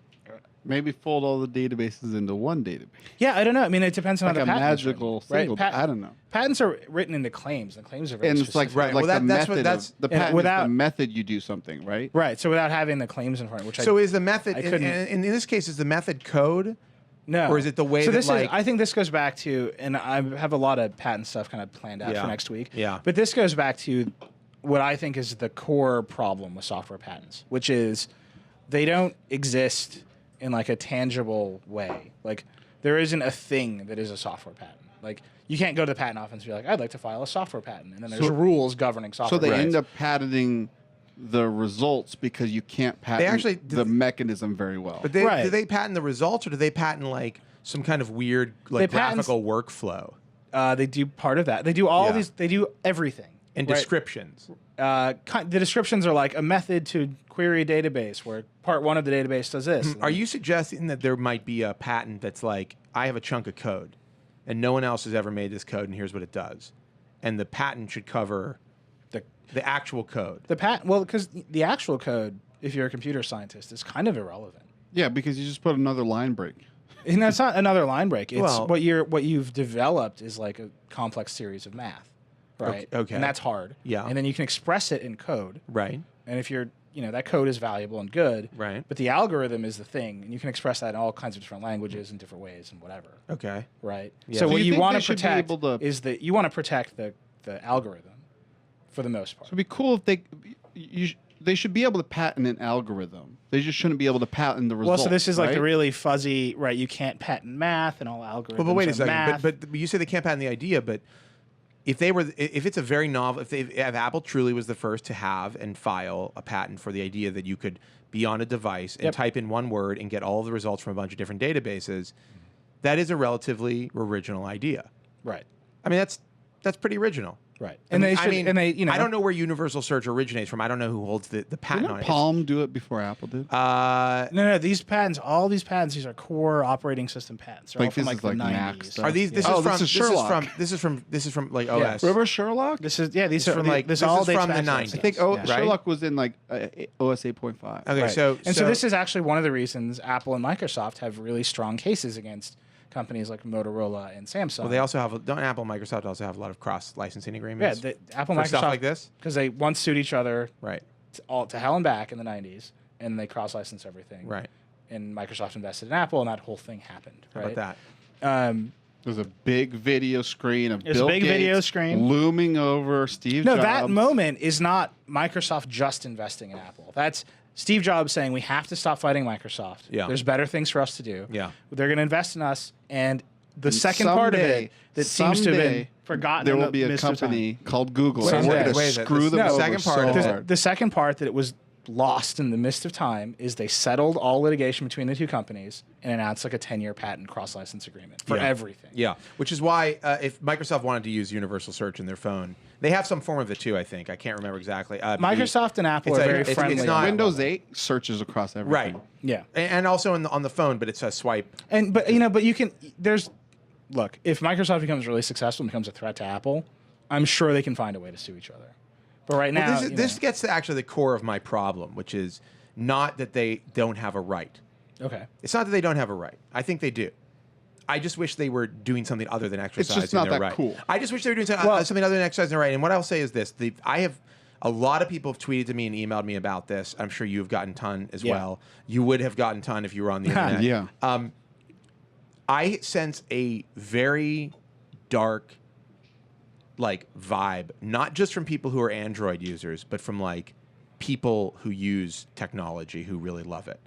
Maybe fold all the databases into one database. Yeah, I don't know. I mean, it depends on Like how the a patent is magical written, right? single. I don't know. Patents are written into claims. The claims are very And it's specific. like, Right. like Well, the that's what- method. that's- The patent without- is the method you do something, right? Right. So without having the claims in front, So is the method, I couldn't- in this case, is the method code? No. Or is it the way so that, this like- is, I think this goes back to, and I have a lot of patent stuff kind of planned out Yeah. for next week. Yeah. But this goes back to what I think is the core problem with software patents, which is they don't exist in like a tangible way. Like there isn't a thing that is a software patent. Like you can't go to the patent office and be like, I'd like to file a software patent. And then there's rules governing software So they patents. end up patenting the results because you can't patent the mechanism very well. But do they patent the results, or do they patent like some kind of weird like graphical workflow they do part of that. They do all these. They do everything. and right? descriptions? The descriptions are like a method to query a database where part one of the database does this. Are you suggesting that there might be a patent that's like, I have a chunk of code, and no one else has ever made this code, and here's what it does, and the patent should cover the actual code? The patent, well, because the actual code, if you're a computer scientist, is kind of irrelevant. Yeah, because you just put another line break. And that's not another line break. It's Well- what you've developed is like a complex series of math, right? Okay. And that's hard. Yeah. And then you can express it in code. Right. And if you're, that code is valuable and good. Right. But the algorithm is the thing, and you can express that in all kinds of different languages and different ways and whatever. Okay. Right. Yeah. So Do what you you think want they to should be protect able to- is that you want to protect the algorithm for the most part. So it'd be cool if they should be able to patent an algorithm. They just shouldn't be able to patent the results. Well, so this is like right? the really fuzzy, right? You can't patent math and all algorithms. Well, but wait a are second. math. But you say they can't patent the idea, but if it's a very novel, if Apple truly was the first to have and file a patent for the idea that you could be on a device and type in one word and get all of the results from a bunch of different databases, that is a relatively original idea. right. I mean, that's pretty original. Right. I And mean, they I don't know where universal search originates from. I don't know who holds the patent on Didn't it. Palm do it before Apple did? No, these patents, all these patents, these are core operating system patents. They're Like all from this like is the like 90s. Mac stuff. Are these? This Yeah. is Oh, from. this is Sherlock. This is from like OS. Remember Sherlock? These are This is from this like all this is dates from the back to 90s. I think Right? Sherlock was in like OS 8.5. Okay, Right. so this is actually one of the reasons Apple and Microsoft have really strong cases against companies like Motorola and Samsung. well, they also have. Don't Apple and Microsoft also have a lot of cross licensing agreements? the Apple for Microsoft stuff like this. because they once sued each other Right. to hell and back in the 90s, and they cross-licensed everything. Right. And Microsoft invested in Apple, and that whole thing happened. How right? about that? There's a big video screen of There's a Bill big Gates video screen. looming over Steve No, Jobs. that moment is not Microsoft just investing in Apple. That's Steve Jobs saying we have to stop fighting Microsoft. Yeah. There's better things for us to do. Yeah. They're going to invest in us, and the And second part of someday- it that seems to have been someday forgotten. There in will the be a midst of time. company called Google. Wait, and we're wait, going to wait, screw them the over second part so of it- hard. The second part that it was lost in the midst of time is they settled all litigation between the two companies and announced like a 10-year patent cross-license agreement for Yeah. everything. Yeah, which is why if Microsoft wanted to use universal search in their phone, they have some form of it too. I think I can't remember exactly. Microsoft and Apple It's are a- very it's friendly. not- on that Windows level. 8 searches across everything. Right, Yeah. and also on the phone, but it's a swipe. But you can. Look, if Microsoft becomes really successful and becomes a threat to Apple, I'm sure they can find a way to sue each other. But right now, Well, this gets to actually the core of my problem, which is not that they don't have a right. okay. It's not that they don't have a right. I think they do. I just wish they were doing something other than exercising just not their that right. cool. I just wish they were doing something other than exercising their right. And what I'll say is this: I have a lot of people have tweeted to me and emailed me about this. I'm sure you've gotten a ton as Yeah. well. You would have gotten a ton if you were on the internet. Yeah. I sense a very dark vibe, not just from people who are Android users, but from people who use technology who really love it.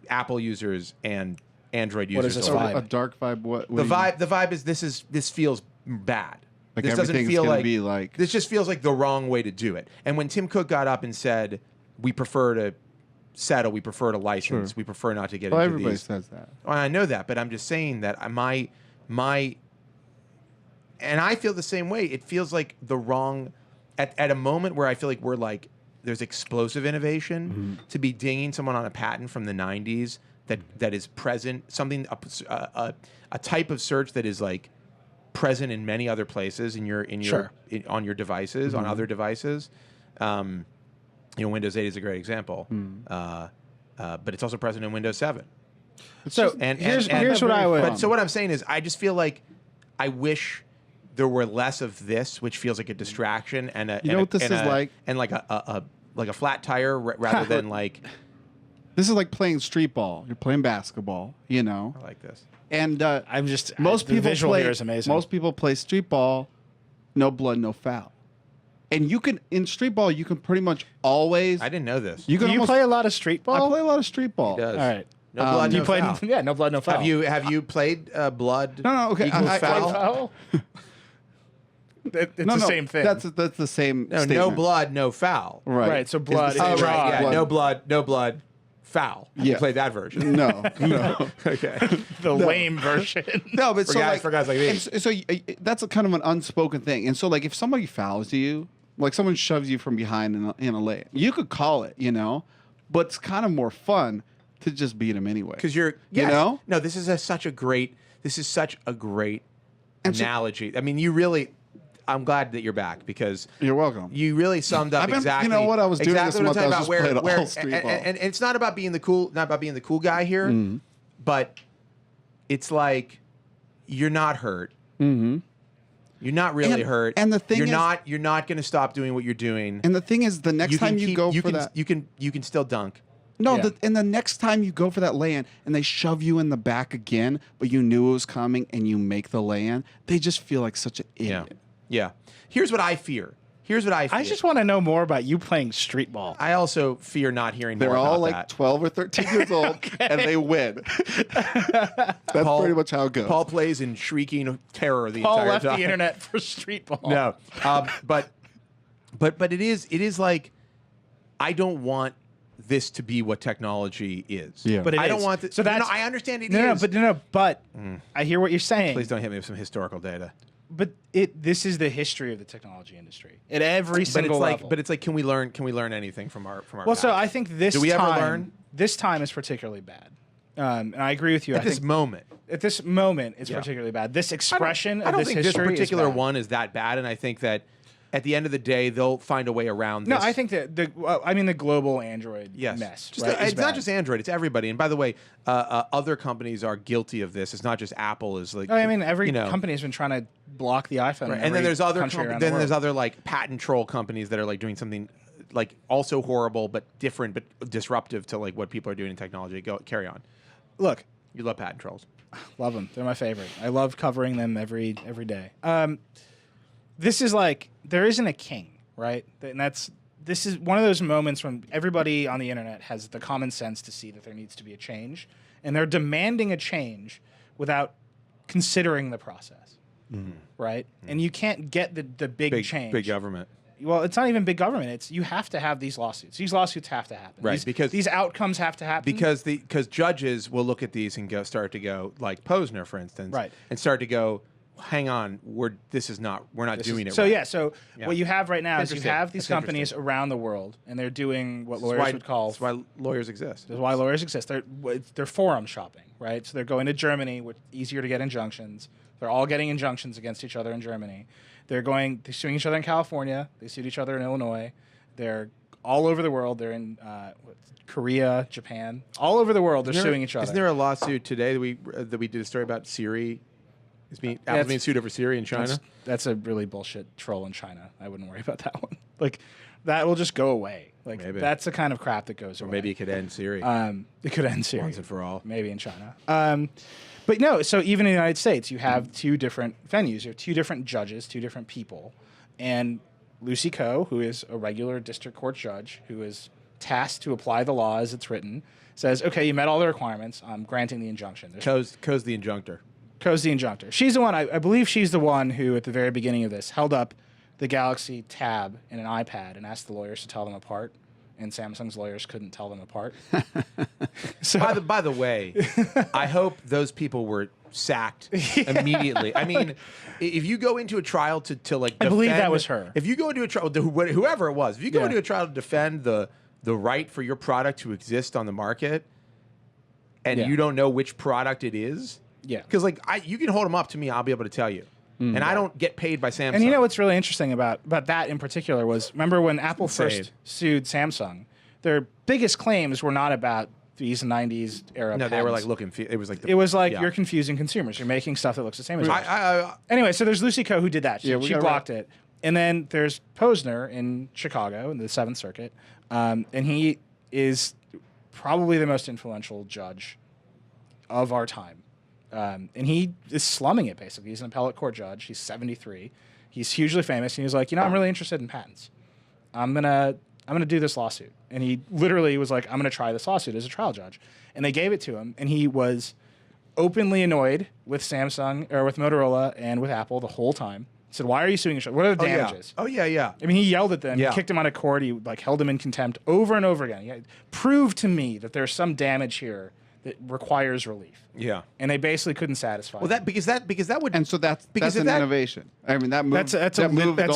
Apple users and Android users. What is this alike. vibe? A dark vibe. What The vibe is this feels bad. Like This doesn't everything's feel gonna like be like. this just feels like the wrong way to do it. And when Tim Cook got up and said, "We prefer to settle, we prefer to license, we prefer not to get Well, into everybody these." says that. Well, I know that, but I'm just saying that my and I feel the same way. It feels like the wrong at a moment where I feel like we're like there's explosive innovation to be dinging someone on a patent from the 90s that is present, something a type of search that is like present in many other places on your devices, on other devices. Windows 8 is a great example, but it's also present in Windows 7. So here's what I would. But so what I'm saying is, I just feel like I wish there were less of this, which feels like a distraction and a. You know what this is like? And like a flat tire rather than like. This is like playing streetball. You're playing basketball. You know. I like this. And the visual here is amazing. Most people play streetball, no blood, no foul. And you can in streetball, you can pretty much always. I didn't know this. You can Do you play a lot of street ball? I play a lot of streetball. He does. All right. No blood, you no played, foul. yeah, no blood, no foul. Have you played blood? No, okay. Equals foul? Foul? It's No, the no, same thing. That's the same. No, no statement. blood, no foul. Right. Right, so blood It's the is same- draw. Yeah, blood. no blood, foul. Have you Yeah. played that version? No, no. Okay. the lame version. No, but For guys like me. and so that's a kind of an unspoken thing. And so, like, if somebody fouls you, like someone shoves you from behind in a lane, you could call it, but it's kind of more fun to just beat them anyway. Because you're, You know? No, this is such a great And so- analogy. I mean, you really. I'm glad that you're back because You're welcome. you really summed up I've been- exactly. you know what I was doing exactly this what I'm month, I was talking just about. playing Where, all street ball. and it's not about being the cool guy here, Mm-hmm. but it's like you're not hurt. Mm-hmm. You're not really hurt. and the thing you're is- you're not going to stop doing what you're doing. And the thing is, the next time you go for that, you can still dunk. no, Yeah. and the next time you go for that lay-in and they shove you in the back again, but you knew it was coming and you make the lay-in, they just feel like such an Yeah, idiot. yeah. Here's what I fear. I just want to know more about you playing street ball. I also fear not hearing They're more all about like that. 12 or 13 years old, and they win. That's Paul- pretty much how it goes. Paul plays in shrieking terror the Paul entire left time. the internet for street ball. No, but it is like I don't want this to be what technology is. Yeah. But it I don't is. want to. So that's I understand it no, is. but I hear what you're saying. Please don't hit me with some historical data. But this is the history of the technology industry at every But single it's like, level. but it's like, can we learn anything from our well, so past? I think this Do we time, ever learn? This time is particularly bad, and I agree with you. at I this think moment? at this moment it's Yeah. particularly bad. This expression I don't of this think this history particular is bad. one is that bad, and I think that at the end of the day, they'll find a way around. No, this. I think that the global Android Yes. mess. Just right, is it's not bad. just Android; it's everybody. And by the way, other companies are guilty of this. It's not just Apple. Is like I mean, every you know, company has been trying to block the iPhone. right. in And then every there's other country around the then there's world. other like patent troll companies that are like doing something like also horrible but different but disruptive to like what people are doing in technology. Go carry on. Look. You love patent trolls. Love them. They're my favorite. I love covering them every day. This is like there isn't a king, right? And this is one of those moments when everybody on the internet has the common sense to see that there needs to be a change, and they're demanding a change without considering the process, right? And you can't get the big change. Big government. Well, it's not even big government. It's you have to have these lawsuits. These lawsuits have to happen. Right, because these outcomes have to happen. Because judges will look at these and start to go like Posner, for instance, Right. and start to go, hang on, we're not doing it. So right. yeah, so Yeah. what you have right now is you Interesting. have these That's companies around the world, and they're doing what That's lawyers why- would call. That's why lawyers exist. That's why lawyers exist. They're forum shopping, right? So they're going to Germany, which easier to get injunctions. They're all getting injunctions against each other in Germany. They're suing each other in California. They sued each other in Illinois. They're all over the world. They're in Korea, Japan, all over the world. They're suing each other. Isn't there a lawsuit today that we did a story about Siri? Apple's being sued over Siri in China. That's a really bullshit troll in China. I wouldn't worry about that one. Like, that will just go away. Like, Maybe. that's the kind of crap that goes Or away. maybe it could end Siri It could end Siri. once and for all. Maybe in China. But no, so even in the United States, you have two different venues. You have two different judges, two different people. And Lucy Coe, who is a regular district court judge, who is tasked to apply the law as it's written, says, okay, you met all the requirements. I'm granting the injunction. Coe's the injunctor. Coe's the injunctor. She's the one, I believe she's the one who, at the very beginning of this, held up the Galaxy Tab in an iPad and asked the lawyers to tell them apart. And Samsung's lawyers couldn't tell them apart. So, by the way, I hope those people were sacked immediately. I mean, if you go into a trial to like defend, I believe that was her. If you go into a trial, whoever it was, if you go into a trial to defend the right for your product to exist on the market, and you don't know which product it is, because like you can hold them up to me, I'll be able to tell you. And I don't get paid by Samsung. And you know what's really interesting about that in particular was, remember when Apple first sued Samsung, their biggest claims were not about these 90s era patents. They were like, it was like you're confusing consumers. You're making stuff that looks the same as yours. I Anyway, so there's Lucy Coe who did that. She blocked it. And then there's Posner in Chicago in the 7th Circuit. And he is probably the most influential judge of our time. And he is slumming it, basically. He's an appellate court judge. He's 73. He's hugely famous. And he's like, I'm really interested in patents. I'm gonna do this lawsuit. And he literally was like, I'm gonna try this lawsuit as a trial judge. And they gave it to him. And he was openly annoyed with Samsung or with Motorola and with Apple the whole time. He said, why are you suing each other? What are the damages? Oh, yeah. I mean, he yelled at them. He kicked him out of court. He like held him in contempt over and over again. He prove to me that there's some damage here that requires relief. Yeah. And they basically couldn't satisfy. Well, because that would, and so that's an innovation. I mean, that moved. That's a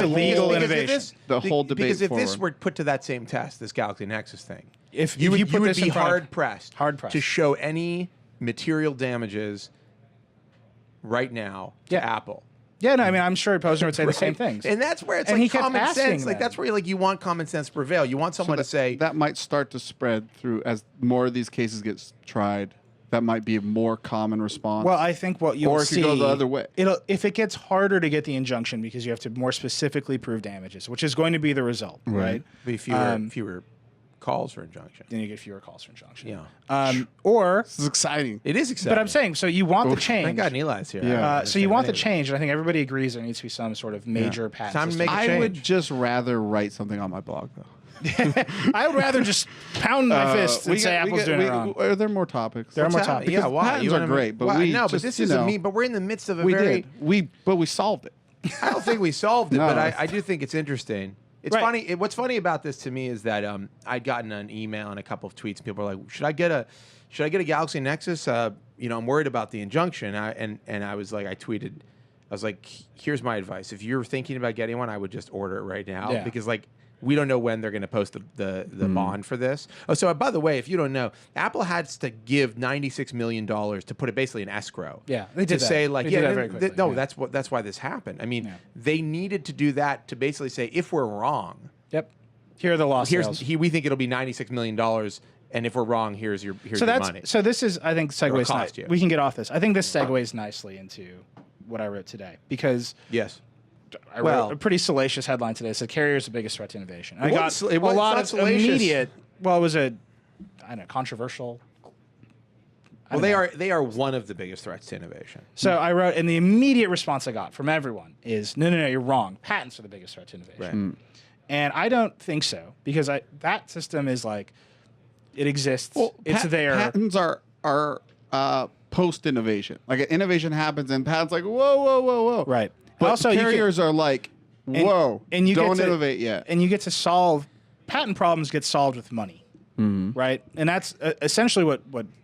legal innovation. The whole debate. Because if forward. this were put to that same test, this Galaxy Nexus thing, if you put would this be in front hard pressed to show any material damages right now to Apple. Yeah, no, I mean, I'm sure Posner would say the same things. And that's where it's and like he common sense. Them. Like that's where you want common sense to prevail. You want someone to say that might start to spread through as more of these cases get tried. That might be a more common response. Well, I think what you'll see, or if you go the other way, if it gets harder to get the injunction because you have to more specifically prove damages, which is going to be the result, right? Be fewer calls for injunction. Then you get fewer calls for injunction. Yeah. Or this is exciting. It is exciting. But I'm saying, so you want the change. Thank God Nilay's here. Yeah. So you want the change, and I think everybody agrees there needs to be some sort of major patent Time to system. make a change. I would just rather write something on my blog, though. I would rather just pound my fist and say Apple's doing it wrong. Are there more topics? There are more topics. Yeah, why? Patents are great, but but this is but we're in the midst of a but we solved it. I don't think we solved it, No. but I do think it's interesting. It's funny. What's funny about this to me is that I'd gotten an email and a couple of tweets. And people were like, "Should I get a Galaxy Nexus? I'm worried about the injunction." And I was like, I was like, "Here's my advice. If you're thinking about getting one, I would just order it right now because like." We don't know when they're going to post the bond for this. Oh, so by the way, if you don't know, Apple has to give $96 million to put it basically in escrow. Yeah, they did to say like, they did that very quickly. that's why this happened. I mean, they needed to do that to basically say if we're wrong. Yep. Here are the lost sales. We think it'll be $96 million, and if we're wrong, here's your money. So this is, I think, segues. Cost you. We can get off this. I think this segues nicely into what I wrote today because I wrote a pretty salacious headline today. It said carrier's the biggest threat to innovation. I got a lot of immediate. Well, it was controversial. Well, they are one of the biggest threats to innovation. So I wrote, and the immediate response I got from everyone is, no, you're wrong. Patents are the biggest threat to innovation. Right. And I don't think so because that system is like, it exists. Well, it's there. Patents are post innovation. Like innovation happens, and patents like whoa. Right. But also, carriers are like, whoa, and you don't innovate yet. And you get to solve, patent problems get solved with money, right? And that's essentially what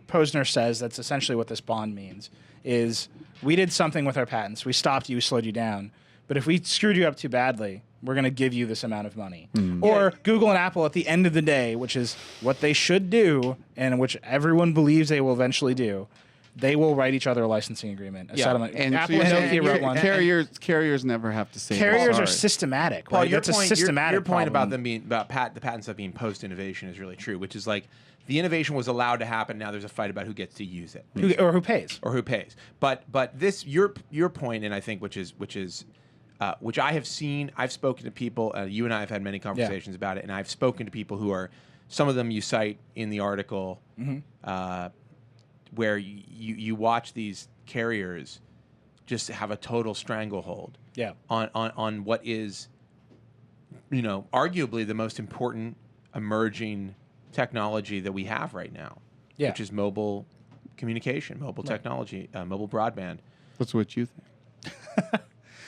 Posner says. That's essentially what this bond means, is we did something with our patents. We stopped you, slowed you down. But if we screwed you up too badly, we're going to give you this amount of money. Or Google and Apple at the end of the day, which is what they should do and which everyone believes they will eventually do, they will write each other a licensing agreement, a settlement. And Apple and Nokia wrote one. Carriers never have to say. Carriers are systematic. Paul, right? That's a systematic your point problem. about them being the patent stuff being post innovation is really true. Which is like the innovation was allowed to happen. Now there's a fight about who gets to use it who pays. But this your point, and I think which I have seen. I've spoken to people. You and I have had many conversations about it, and I've spoken to people who are some of them you cite in the article. Where you watch these carriers just have a total stranglehold on what is arguably the most important emerging technology that we have right now, which is mobile communication, mobile technology, mobile broadband. That's what you think.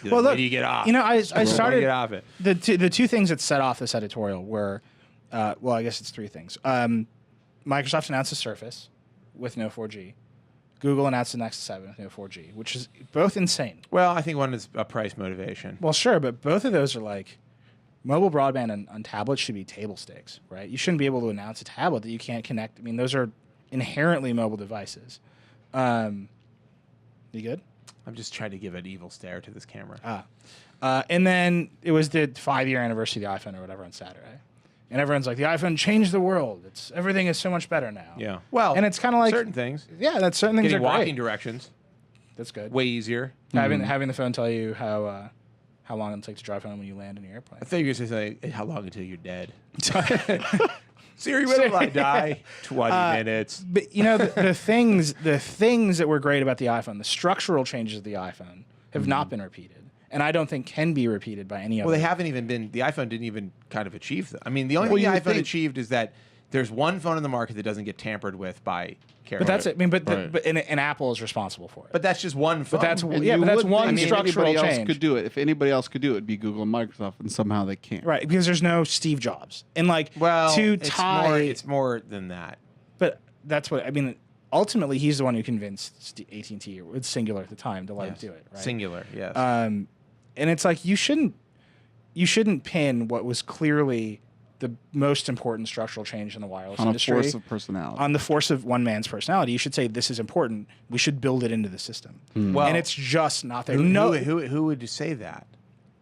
Well, look, do you get off? I started get off it. the two things that set off this editorial were, well, I guess it's three things. Microsoft announced the Surface with no 4G. Google announced the Nexus 7 with no 4G, which is both insane. Well, I think one is a price motivation. Well, sure, but both of those are like mobile broadband on tablets should be table stakes, right? You shouldn't be able to announce a tablet that you can't connect. I mean, those are inherently mobile devices. You good? I'm just trying to give an evil stare to this camera. And then it was the 5-year anniversary of the iPhone or whatever on Saturday. And everyone's like, the iPhone changed the world. Everything is so much better now. Yeah. Well, and it's kind of like certain things. Yeah, that's certain things Getting are walking great. directions. That's good. Way easier. Having the phone tell you how long it'll take to drive home when you land in your airplane. I thought you were going to say how long until you're dead. Siri, when will I die? 20 minutes. But the things that were great about the iPhone, the structural changes of the iPhone have not been repeated. And I don't think can be repeated by any other. Well, they haven't even been. The iPhone didn't even kind of achieve that. I mean, the only thing the iPhone achieved is that there's one phone in the market that doesn't get tampered with by carriers. But that's it. I mean, and Apple is responsible for it. But that's just one phone. But that's one structural anybody change. Else could do it. If anybody else could do it, it'd be Google and Microsoft, and somehow they can't. Right, because there's no Steve Jobs. And it's more than that. But that's what I mean. Ultimately, he's the one who convinced AT&T, or it's Singular at the time, to let him do it. Right? Singular, yes. And it's like you shouldn't pin what was clearly the most important structural change in the wireless industry on a force of personality. On the force of one man's personality. You should say this is important. We should build it into the system. Well, and it's just not there. Who would say that?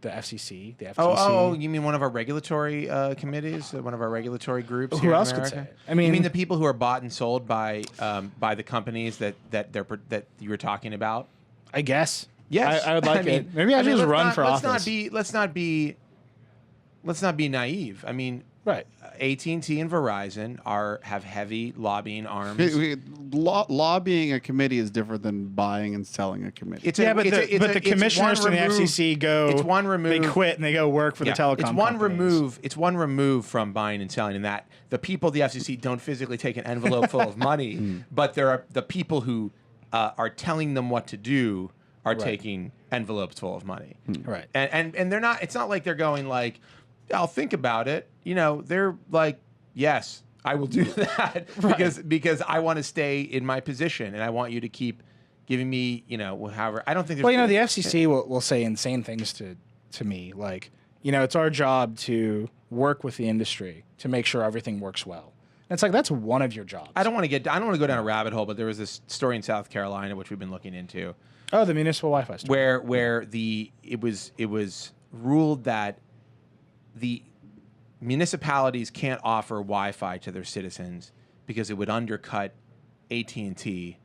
The FCC, the FTC. Oh, you mean one of our regulatory committees, one of our regulatory groups? Who else could say it? I mean, you mean the people who are bought and sold by the companies that you were talking about? I guess. Yes, I would like it. Maybe I should just run for office. Let's not be naive. I mean, right. AT&T and Verizon have heavy lobbying arms. Lobbying a committee is different than buying and selling a committee. But the commissioners from the FCC go. It's one remove. They quit and they go work for the telecom. It's one companies. remove. It's one remove from buying and selling, in that the people of the FCC don't physically take an envelope full of money, but there are the people who are telling them what to do are taking envelopes full of money. Right. And they're not. It's not like they're going like, I'll think about it. They're like, yes, I will do that because I want to stay in my position and I want you to keep giving me, however. I don't think. Well, the FCC will say insane things to me, like, it's our job to work with the industry to make sure everything works well. And it's like that's one of your jobs. I don't want to go down a rabbit hole, but there was this story in South Carolina which we've been looking into. Oh, the municipal Wi-Fi story. Where it was ruled that the municipalities can't offer Wi-Fi to their citizens because it would undercut AT&T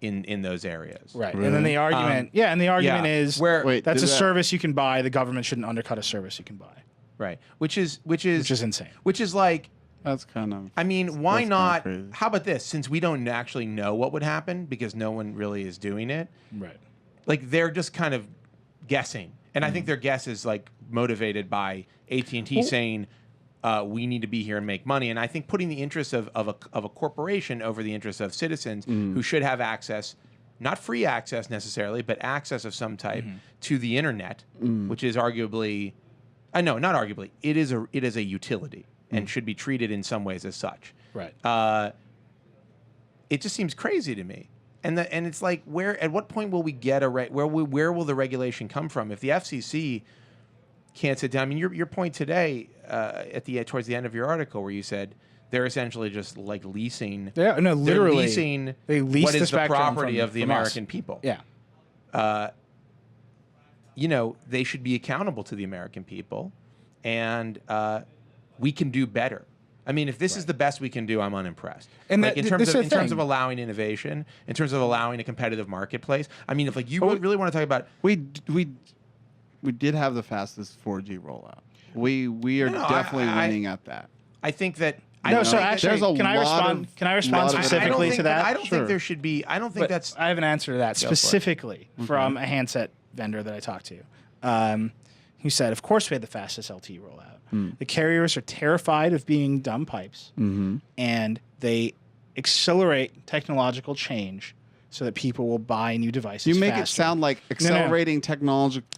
in those areas. Right. Really? And then the argument, is that's a service you can buy. The government shouldn't undercut a service you can buy. Right. Which is insane. Which is like, that's kind of. I mean, why not? How about this? Since we don't actually know what would happen because no one really is doing it. Right. Like they're just kind of guessing, and I think their guess is like motivated by AT&T saying we need to be here and make money. And I think putting the interests of a corporation over the interests of citizens who should have access, not free access necessarily, but access of some type to the internet, which is arguably, no, not arguably, it is a utility. And should be treated in some ways as such. Right. It just seems crazy to me, and it's like at what point will we get where will the regulation come from if the FCC can't sit down? I mean, your point today towards the end of your article where you said they're essentially just like leasing. Yeah, no, literally they lease what is the property of the American us. people. Yeah. They should be accountable to the American people, and we can do better. I mean, if this is the best we can do, I'm unimpressed. And in terms of allowing innovation, in terms of allowing a competitive marketplace. I mean, if you really want to talk about, we did have the fastest 4G rollout. We are definitely winning at that. I think that. So actually, can I respond specifically to that? I don't think there should be. I don't think that's. I have an answer to that specifically from a handset vendor that I talked to. who said, of course we had the fastest LTE rollout. The carriers are terrified of being dumb pipes, and they accelerate technological change so that people will buy new devices You make faster. it sound like accelerating technological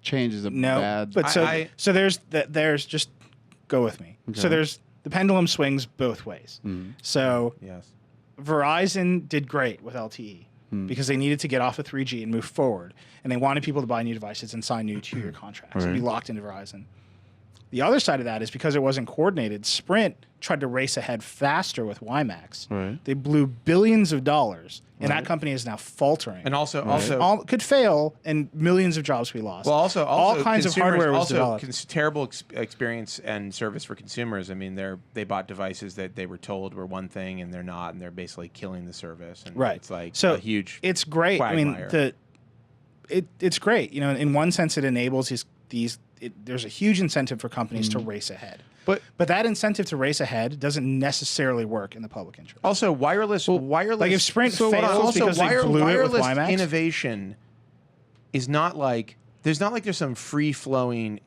change is a bad... But so there's just go with me. Okay. So there's the pendulum swings both ways. So Verizon did great with LTE because they needed to get off of 3G and move forward, and they wanted people to buy new devices and sign new 2-year contracts and be locked into Verizon. The other side of that is because it wasn't coordinated, Sprint tried to race ahead faster with WiMAX. Right. They blew billions of dollars, and that company is now faltering. And also could fail, and millions of jobs be lost. Well, also all kinds of hardware was developed. Terrible experience and service for consumers. I mean, they bought devices that they were told were one thing and they're not, and they're basically killing the service. And it's like a huge. It's great. Quagmire. I mean, it's great. You know, in one sense, it enables these. There's a huge incentive for companies to race ahead. But that incentive to race ahead doesn't necessarily work in the public interest. Also, wireless. Like if Sprint fails because they blew it with WiMAX, innovation is not like there's some free flowing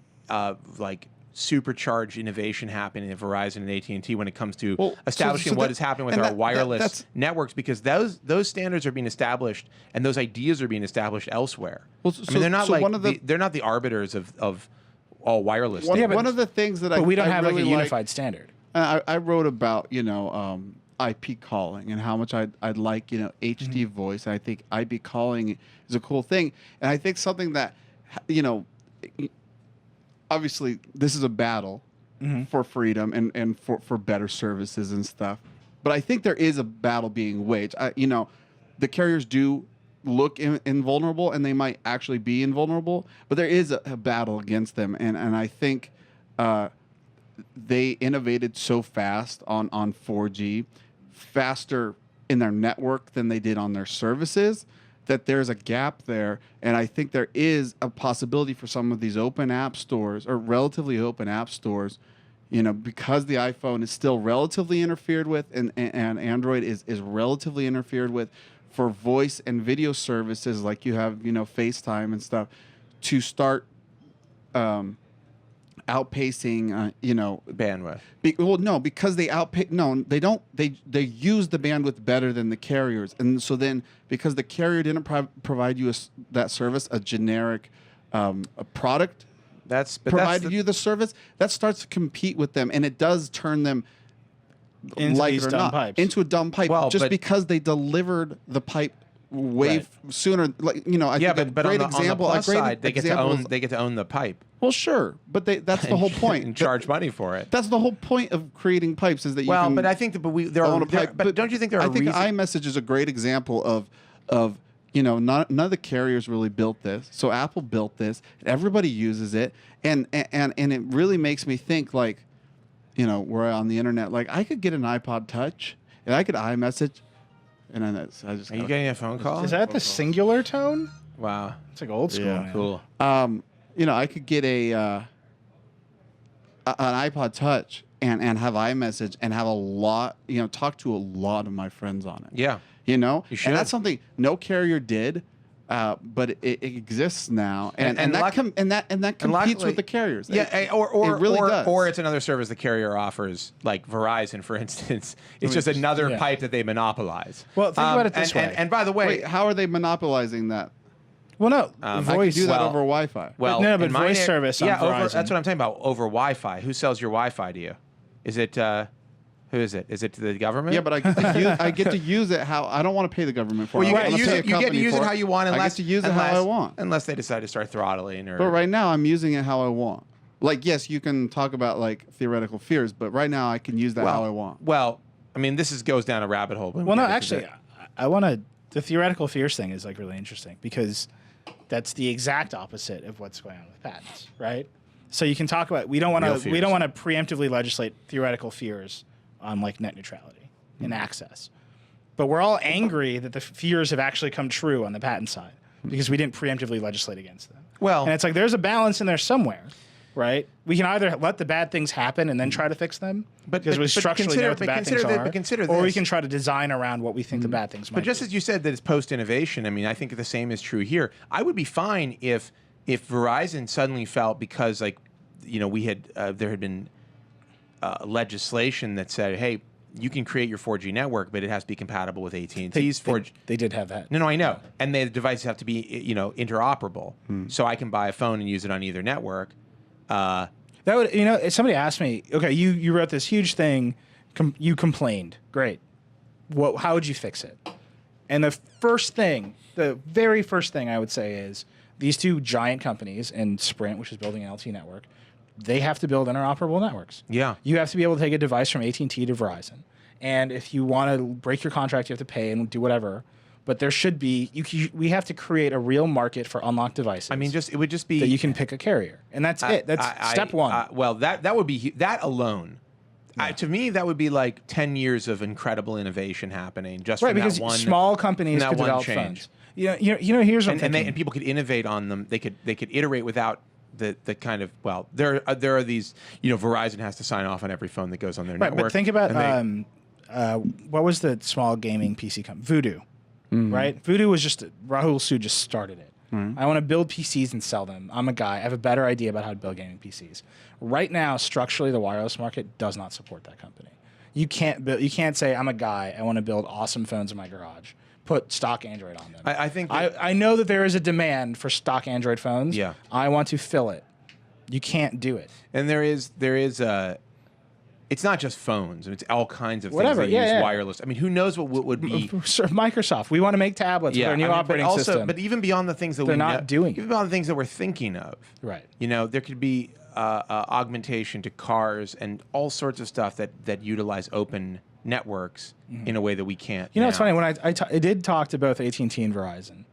like supercharged innovation happening at Verizon and AT&T when it comes to establishing what is happening with our wireless networks, because those standards are being established and those ideas are being established elsewhere. I mean, they're not they're not the arbiters of all wireless. One of the things that we don't have really like a unified standard. I wrote about IP calling and how much I'd like HD voice. And I think IP calling is a cool thing, and I think something that obviously this is a battle for freedom and for better services and stuff. But I think there is a battle being waged. The carriers do look invulnerable, and they might actually be invulnerable, but there is a battle against them, and I think they innovated so fast on 4G, faster in their network than they did on their services, that there's a gap there. And I think there is a possibility for some of these open app stores or relatively open app stores, because the iPhone is still relatively interfered with and Android is relatively interfered with, for voice and video services like you have, FaceTime and stuff, to start outpacing, bandwidth. Because they outpace. No, they don't. They use the bandwidth better than the carriers, and so then because the carrier didn't provide you that service, a generic a product provided you the service, that starts to compete with them, and it does turn them into these dumb pipes. Into a dumb pipe, because they delivered the pipe way sooner. Like I think a great example. On the plus side, they get to own the pipe. Well, sure, but that's the whole point. And charge money for it. That's the whole point of creating pipes, is that you can. But I think that but don't you think there are? I think iMessage is a great example of none of the carriers really built this. So Apple built this, and everybody uses it, and it really makes me think, like, we're on the internet. Like, I could get an iPod Touch, and I could iMessage, and then I just. Are you getting a phone call? Is that the singular tone? Wow, it's like old school. Yeah, cool. I could get an iPod Touch and have iMessage and have a lot, talk to a lot of my friends on it. Yeah, you should. And and that's something no carrier did. But it exists now, and that competes with the carriers. Yeah, it really does. Or it's another service the carrier offers, like Verizon, for instance. It's just another pipe that they monopolize. Well, think about it this way. And by the way, wait, how are they monopolizing that? Well, no, voice. I can do that over Wi-Fi. Well, but voice service on Verizon. That's what I'm talking about. Over Wi-Fi. Who sells your Wi-Fi to you? Is it? Who is it? Is it the government? Yeah, but I get to use it how I don't want to pay the government for it. You get to use it how you want. I get to use it how I want, unless they decide to start throttling. But right now, I'm using it how I want. Like, yes, you can talk about like theoretical fears, but right now I can use that how I want. Well, I mean, this goes down a rabbit hole. Well, no, actually, I want to. The theoretical fears thing is like really interesting because that's the exact opposite of what's going on with patents, right? So you can talk about we don't want to preemptively legislate theoretical fears on like net neutrality and access, but we're all angry that the fears have actually come true on the patent side because we didn't preemptively legislate against them. Well, and it's like there's a balance in there somewhere, right? We can either let the bad things happen and then try to fix them because we structurally know what the bad things are, or we can try to design around what we think the bad things might be. But just as you said that it's post-innovation, I mean, I think the same is true here. I would be fine if if Verizon suddenly felt because like, we had there had been legislation that said, hey, you can create your 4G network, but it has to be compatible with AT&T's 4G. They did have that. No, I know. And the devices have to be, interoperable. So I can buy a phone and use it on either network. That would, if somebody asked me, okay, you wrote this huge thing, you complained. Great. How would you fix it? And the very first thing I would say is these two giant companies and Sprint, which is building an LTE network, they have to build interoperable networks. Yeah. You have to be able to take a device from AT&T to Verizon. And if you want to break your contract, you have to pay and do whatever. But there should be, we have to create a real market for unlocked devices. I mean, it would just be that you can pick a carrier. And that's it. That's step one. Well, that would be, that alone, to me, that would be like 10 years of incredible innovation happening just from because that one small companies that could one develop change. phones. Here's what I'm thinking. And people could innovate on them. They could iterate without the kind of, well, there are these, Verizon has to sign off on every phone that goes on their network. But think about what was the small gaming PC company? Voodoo, right? Voodoo was just Rahul Sood just started it. I want to build PCs and sell them. I'm a guy. I have a better idea about how to build gaming PCs. Right now, structurally, the wireless market does not support that company. You can't say I'm a guy. I want to build awesome phones in my garage. Put stock Android on them. I think I know that there is a demand for stock Android phones. Yeah. I want to fill it. You can't do it. And there is it's not just phones. It's all kinds of Whatever, things that use yeah. wireless. I mean, who knows what would be Microsoft. We want to make tablets with our new operating system. But even beyond the things that They're not doing even it. beyond the things that we're thinking of, Right. There could be augmentation to cars and all sorts of stuff that utilize open networks in a way that we can't. It's funny when I did talk to both AT&T and Verizon.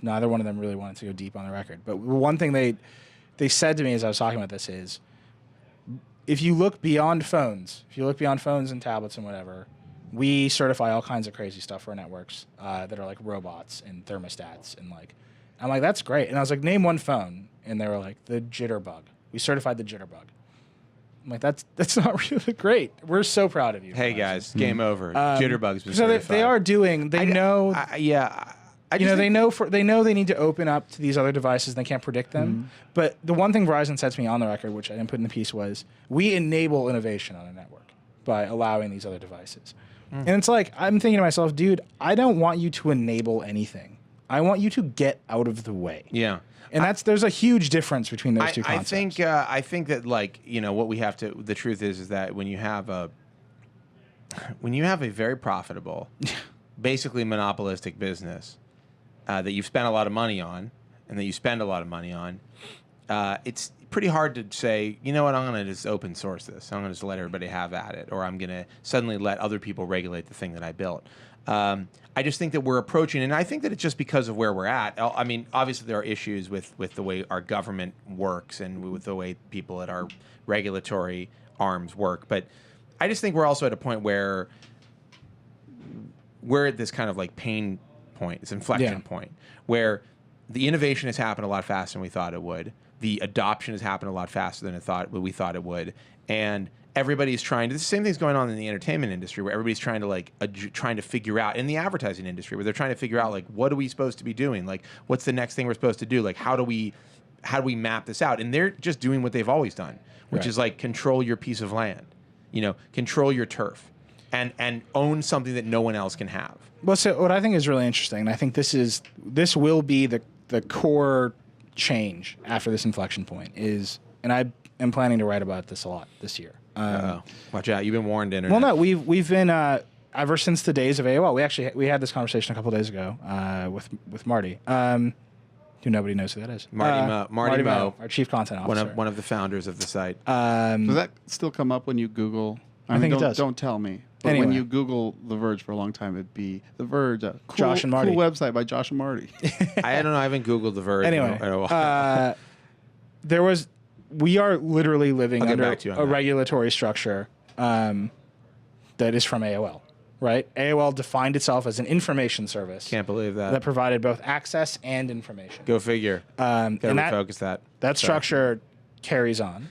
Neither one of them really wanted to go deep on the record, but one thing they said to me as I was talking about this is, if you look beyond phones, and tablets and whatever, we certify all kinds of crazy stuff for our networks that are like robots and thermostats and like, I'm like, that's great. And I was like, name one phone, and they were like, the jitterbug. We certified the jitterbug. I'm like, that's not really great. We're so proud of you. Hey guys, game over. Jitterbug's been so certified. they are doing. They know. They know they need to open up to these other devices. And they can't predict them. But the one thing Verizon said to me on the record, which I didn't put in the piece, was we enable innovation on a network by allowing these other devices. And it's like, I'm thinking to myself, dude, I don't want you to enable anything. I want you to get out of the way. Yeah. And there's a huge difference between those two concepts. I think that what we have to. The truth is that when you have a very profitable, basically monopolistic business that you've spent a lot of money on, and that you spend a lot of money on, it's pretty hard to say, I'm going to just open source this. I'm going to just let everybody have at it, or I'm going to suddenly let other people regulate the thing that I built. I just think that we're approaching, and I think that it's just because of where we're at. I mean, obviously there are issues with the way our government works and with the way people at our regulatory arms work. But I just think we're also at a point where we're at this kind of like pain point, this inflection point, where the innovation has happened a lot faster than we thought it would. The adoption has happened a lot faster than we thought it would. And everybody's the same thing's going on in the entertainment industry, where everybody's trying to figure out, in the advertising industry, where they're trying to figure out, like, what are we supposed to be doing? Like, what's the next thing we're supposed to do? Like, how do we map this out? And they're just doing what they've always done, which is like control your piece of land, control your turf, and own something that no one else can have. Well, so what I think is really interesting, and I think this will be the core change after this inflection point is, and I am planning to write about this a lot this year. Watch out! You've been warned, internet. Well, no, we've been ever since the days of AOL. We had this conversation a couple days ago with Marty, who nobody knows who that is. Marty Moe, our chief content officer, one of the founders of the site. Does that still come up when you Google? I think it does. Don't tell me. But anyway. When you Google The Verge for a long time, it'd be The Verge, Josh and Marty. Cool website by Josh and Marty. I don't know. I haven't Googled The Verge. Anyway, in a while. We are literally living under a regulatory structure that is from AOL, right? AOL defined itself as an information service. Can't believe that. That provided both access and information. Go figure. And refocus that. That structure carries on.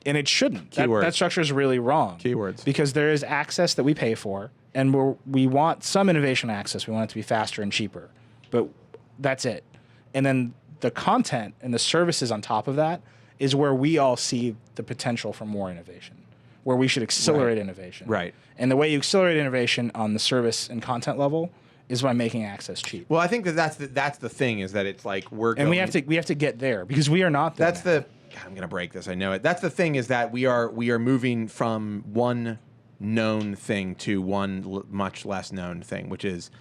And it shouldn't. That structure is really wrong. Keywords. Because there is access that we pay for, and we want some innovation access. We want it to be faster and cheaper. But that's it. And then the content and the services on top of that is where we all see the potential for more innovation, where we should accelerate innovation. Right. And the way you accelerate innovation on the service and content level is by making access cheap. Well, I think that's the thing is that it's like we have to get there because we are not there. God, I'm gonna break this. I know it. That's the thing is that we are moving from one known thing to one much less known thing, which is,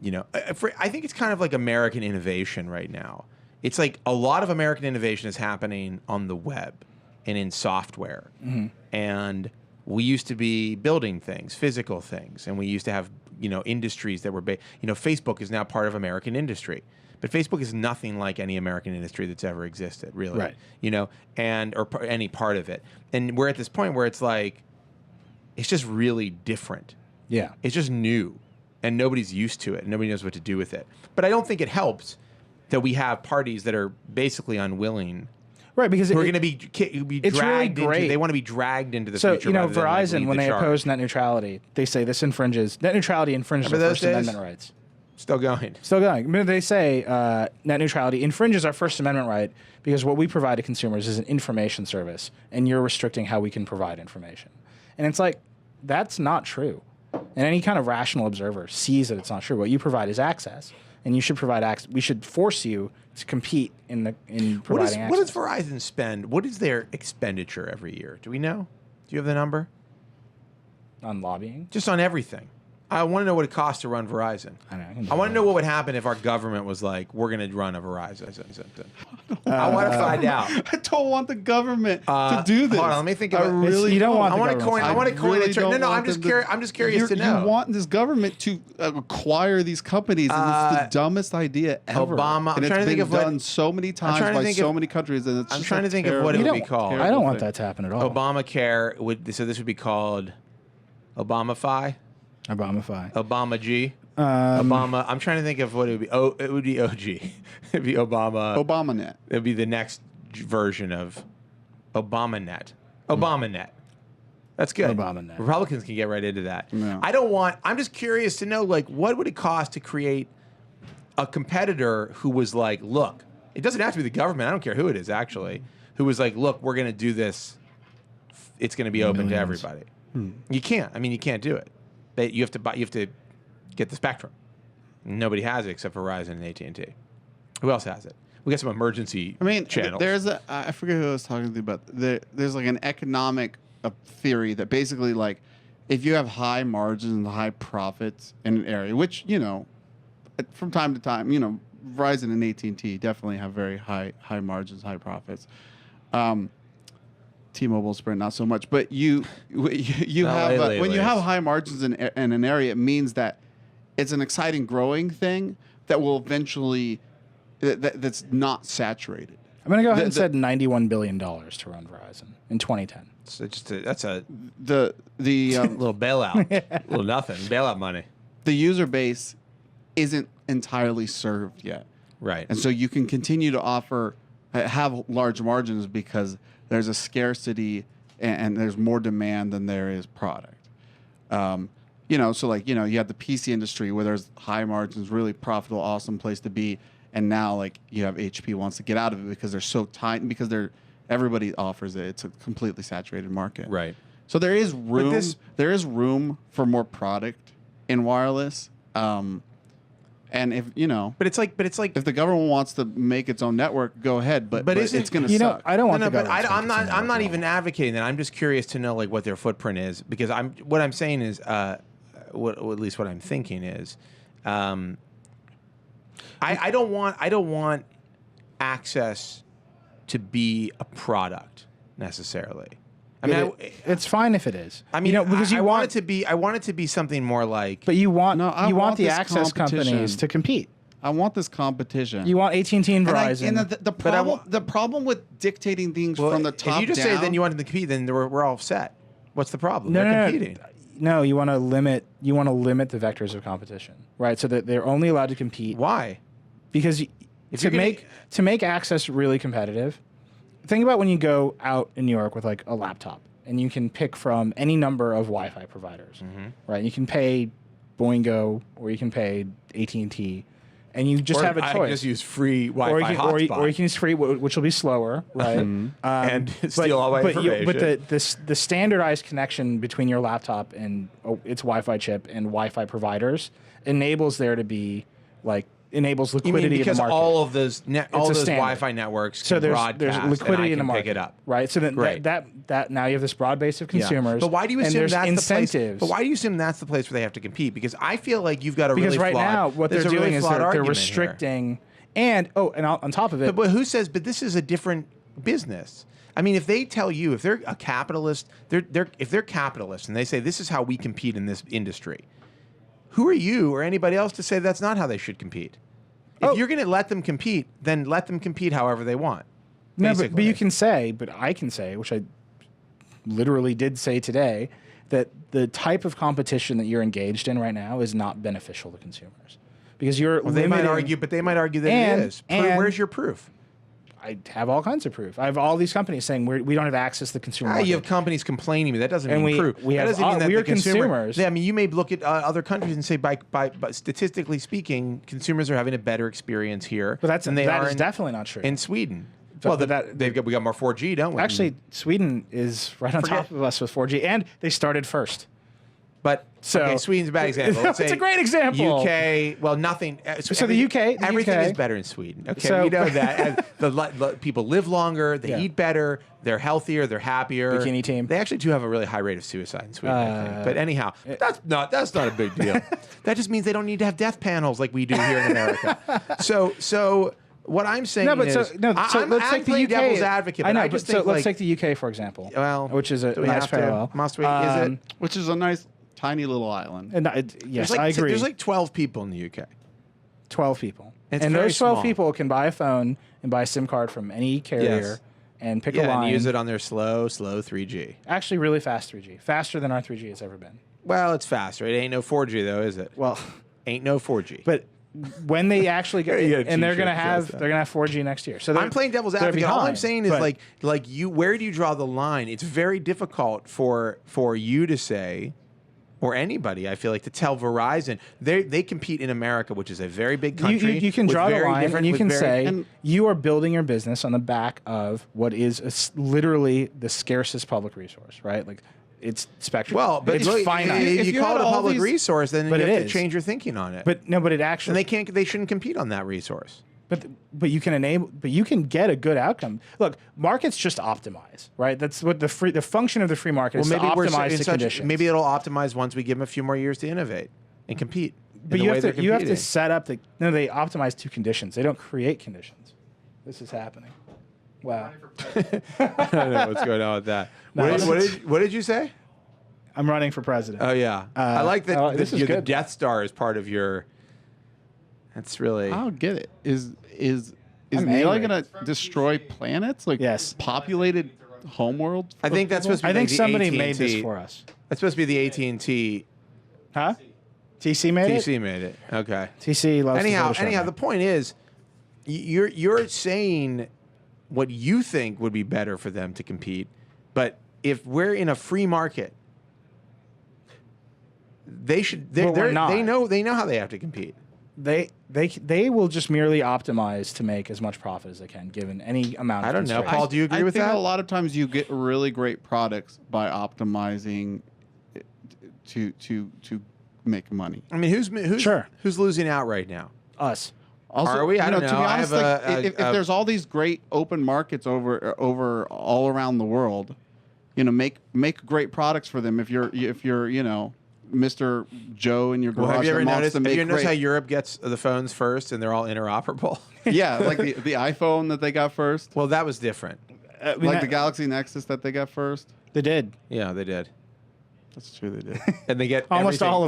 I think it's kind of like American innovation right now. It's like a lot of American innovation is happening on the web and in software. Mm-hmm. And we used to be building things, physical things, and we used to have, industries that were Facebook is now part of American industry. But Facebook is nothing like any American industry that's ever existed, really. Right. Or any part of it. And we're at this point where it's like, it's just really different. Yeah. It's just new, and nobody's used to it, and nobody knows what to do with it. But I don't think it helps that we have parties that are basically unwilling. Right, because who are going to be it's dragged really great. into. They want to be dragged into the so, future. So Verizon, when they oppose net neutrality, they say this infringes net neutrality infringes our First Amendment rights. Still going. Still going. They say net neutrality infringes our First Amendment right because what we provide to consumers is an information service, and you're restricting how we can provide information. And it's like, that's not true. And any kind of rational observer sees that it's not true. What you provide is access, and you should provide access. We should force you to compete in providing access. What does Verizon spend? What is their expenditure every year? Do we know? Do you have the number? On lobbying? Just on everything. I want to know what it costs to run Verizon. I want to know what would happen if our government was like, we're going to run a Verizon. I want to find out. I don't want the government to do this. Hold on, let me think about it. You don't want I want to coin. I want to coin a term. No, I'm just curious to know. You want this government to acquire these companies, and it's the dumbest idea ever. Obama. And it's been done so many times by so many countries, and it's I'm trying to think of what it would be called. I don't want that to happen at all. Obamacare so this would be called Obamafy. Obama G. Obama. I'm trying to think of what it would be. Oh, it would be OG. It'd be Obama. Obamanet. It'd be the next version of Obamanet. Obamanet. That's good. Obamanet. Republicans can get right into that. No. I'm just curious to know, like, what would it cost to create a competitor who was like, look, it doesn't have to be the government. I don't care who it is, actually. Who was like, look, we're going to do this. It's going to be open to everybody. You can't. I mean, you can't do it. You have to get the spectrum. Nobody has it except Verizon and AT&T. Who else has it? We got some emergency channels. There's I forget who I was talking to, but there's like an economic theory that basically, like, if you have high margins and high profits in an area, which, from time to time, Verizon and AT&T definitely have very high margins, high profits. T-Mobile, Sprint, not so much. But you have when you have high margins in an area, it means that it's an exciting, growing thing that will eventually that's not saturated. I'm going to go ahead and say $91 billion to run Verizon in 2010. So that's a little bailout, little nothing bailout money. The user base isn't entirely served yet, right? And so you can continue to have large margins because there's a scarcity and there's more demand than there is product. So you have the PC industry where there's high margins, really profitable, awesome place to be. And now you have HP wants to get out of it because they're so tight, because everybody offers it. It's a completely saturated market. Right. So there is room. There is room for more product in wireless. And if but it's like if the government wants to make its own network, go ahead. But it's going to suck. I don't want. I'm not even advocating that. I'm just curious to know what their footprint is, because what I'm saying is, at least what I'm thinking is, I don't want access to be a product necessarily. I mean, it's fine if it is. I mean, because I want it to be. I want it to be something more like. But you want the access companies to compete. I want this competition. You want AT&T and Verizon. And the problem with dictating things from the top down. If you just say then you want them to compete, then we're all set. What's the problem? They're competing. No, you want to limit. You want to limit the vectors of competition, right? So that they're only allowed to compete. Why? Because to make access really competitive. Think about when you go out in New York with a laptop and you can pick from any number of Wi-Fi providers, right? You can pay Boingo or you can pay AT&T, and you just have a choice. I can just use free Wi-Fi or you hotspot. can use free, which will be slower, right? And steal all my information. But the standardized connection between your laptop and its Wi-Fi chip and Wi-Fi providers enables there to be enables liquidity because in the market. all of those standard. Wi-Fi networks So can there's broadcast, liquidity in the and I market, can pick it up. right? So then Great. that now you have this broad base of Yeah. consumers. But why do you and assume there's that's incentives? the place? But why do you assume that's the place where they have to compete? Because I feel like you've got a Because really right flawed, now what they're there's a doing really is flawed they're argument restricting, and on top of here. it, But who says? But this is a different business. I mean, if they tell you, if they're a capitalist, if they're capitalists and they say this is how we compete in this industry, who are you or anybody else to say that's not how they should compete? If you're going to let them compete, then let them compete however they want. no, basically. but you can say, but I can say, which I literally did say today, that the type of competition that you're engaged in right now is not beneficial to consumers because you're. Well, they might limiting- argue, but they might argue that And- it is. and- Where's your proof? I have all kinds of proof. I have all these companies saying we don't have access to the consumer market. You have companies complaining to me. That doesn't And mean we- proof. we That have- doesn't mean that we the are consumer, consumers. Yeah, I mean, you may look at other countries and say, by statistically speaking, consumers are having a better experience here But than they that are is definitely not true. in Sweden. But Well, that- we got more 4G, don't we? Actually, Sweden is right on top of us with 4G, and they started first. But So- okay, Sweden's a bad example. It's Let's a say great example. UK, well, nothing. So the UK everything is better in Sweden. Okay, So- we know that. And the people live longer, they Yeah. eat better, they're healthier, they're happier. Bikini team. They actually do have a really high rate of suicide in Sweden. I think. But anyhow, that's not a big deal. That just means they don't need to have death panels like we do here in America. So. What I'm saying No, but is, so I'm let's take the playing UK. devil's advocate. I know, but I but just so think let's take the UK for example. Well, which is a do we nice have to? parallel. Must we? Is it? Which is a nice tiny little island. And yes, I agree. There's like 12 people in the UK. 12 people, It's and very those 12 small. people can buy a phone and buy a SIM card from any carrier Yes. and pick a Yeah, line. and use it on their slow 3G. Actually, really fast 3G, faster than our 3G has ever been. Well, it's faster. It ain't no 4G though, is it? Well, Ain't no 4G. but when they actually get, You got a and they're t-shirt gonna that have says that. they're gonna have 4G next year. So I'm playing devil's they're advocate. All I'm behind, saying is but- like you. Where do you draw the line? It's very difficult for you to say, or anybody. I feel like to tell Verizon they compete in America, which is a very big country. You can with draw the very line and different- you with can very- say and- you are building your business on the back of what is literally the scarcest public resource, right? Like it's spectrum. Well, but it's look, finite. If If you you call had it a all public these- resource, then But you it have to is. change your thinking on it. But no, but it and actually they shouldn't compete on that resource. But you can get a good outcome. Look, markets just optimize, right? That's what the function of the free market is to optimize the conditions. Maybe it'll optimize once we give them a few more years to innovate and compete. but you have to set up they optimize to conditions. They don't create conditions. This is happening. Wow. I don't know what's going on with that. No, What did you say? I'm running for president. Oh yeah, I like that. this is The good. Death Star is part of your. That's really. I don't get it. Is I'm Nilay angry. gonna destroy planets? Like Yes. populated homeworlds? I think that's supposed to be. I think like the somebody AT&T. made this for us. That's supposed to be the AT&T. Huh? TC made it? TC made it. Okay. TC loves to Anyhow, Photoshop me. the point is, you're saying what you think would be better for them to compete, but if we're in a free market, they should. But we're not. They know how they have to compete. They will just merely optimize to make as much profit as they can, given any amount. I of don't know, constraints. Paul. Do you agree I with think that? a lot of times you get really great products by optimizing it to make money. I mean, who's Sure. who's losing out right now? Us. Also, Are we? I don't To know. be I honest, have like, if there's all these great open markets over all around the world, make great products for them. If you're Mr. Joe in your garage, Well, have you ever that wants noticed? to Have you make noticed how great- Europe gets the phones first and they're all interoperable? yeah, like the iPhone that they got first, Well, that was different. like the Galaxy Nexus that they got first. They did. Yeah, they did. That's true, they did. And they get Almost everything. all of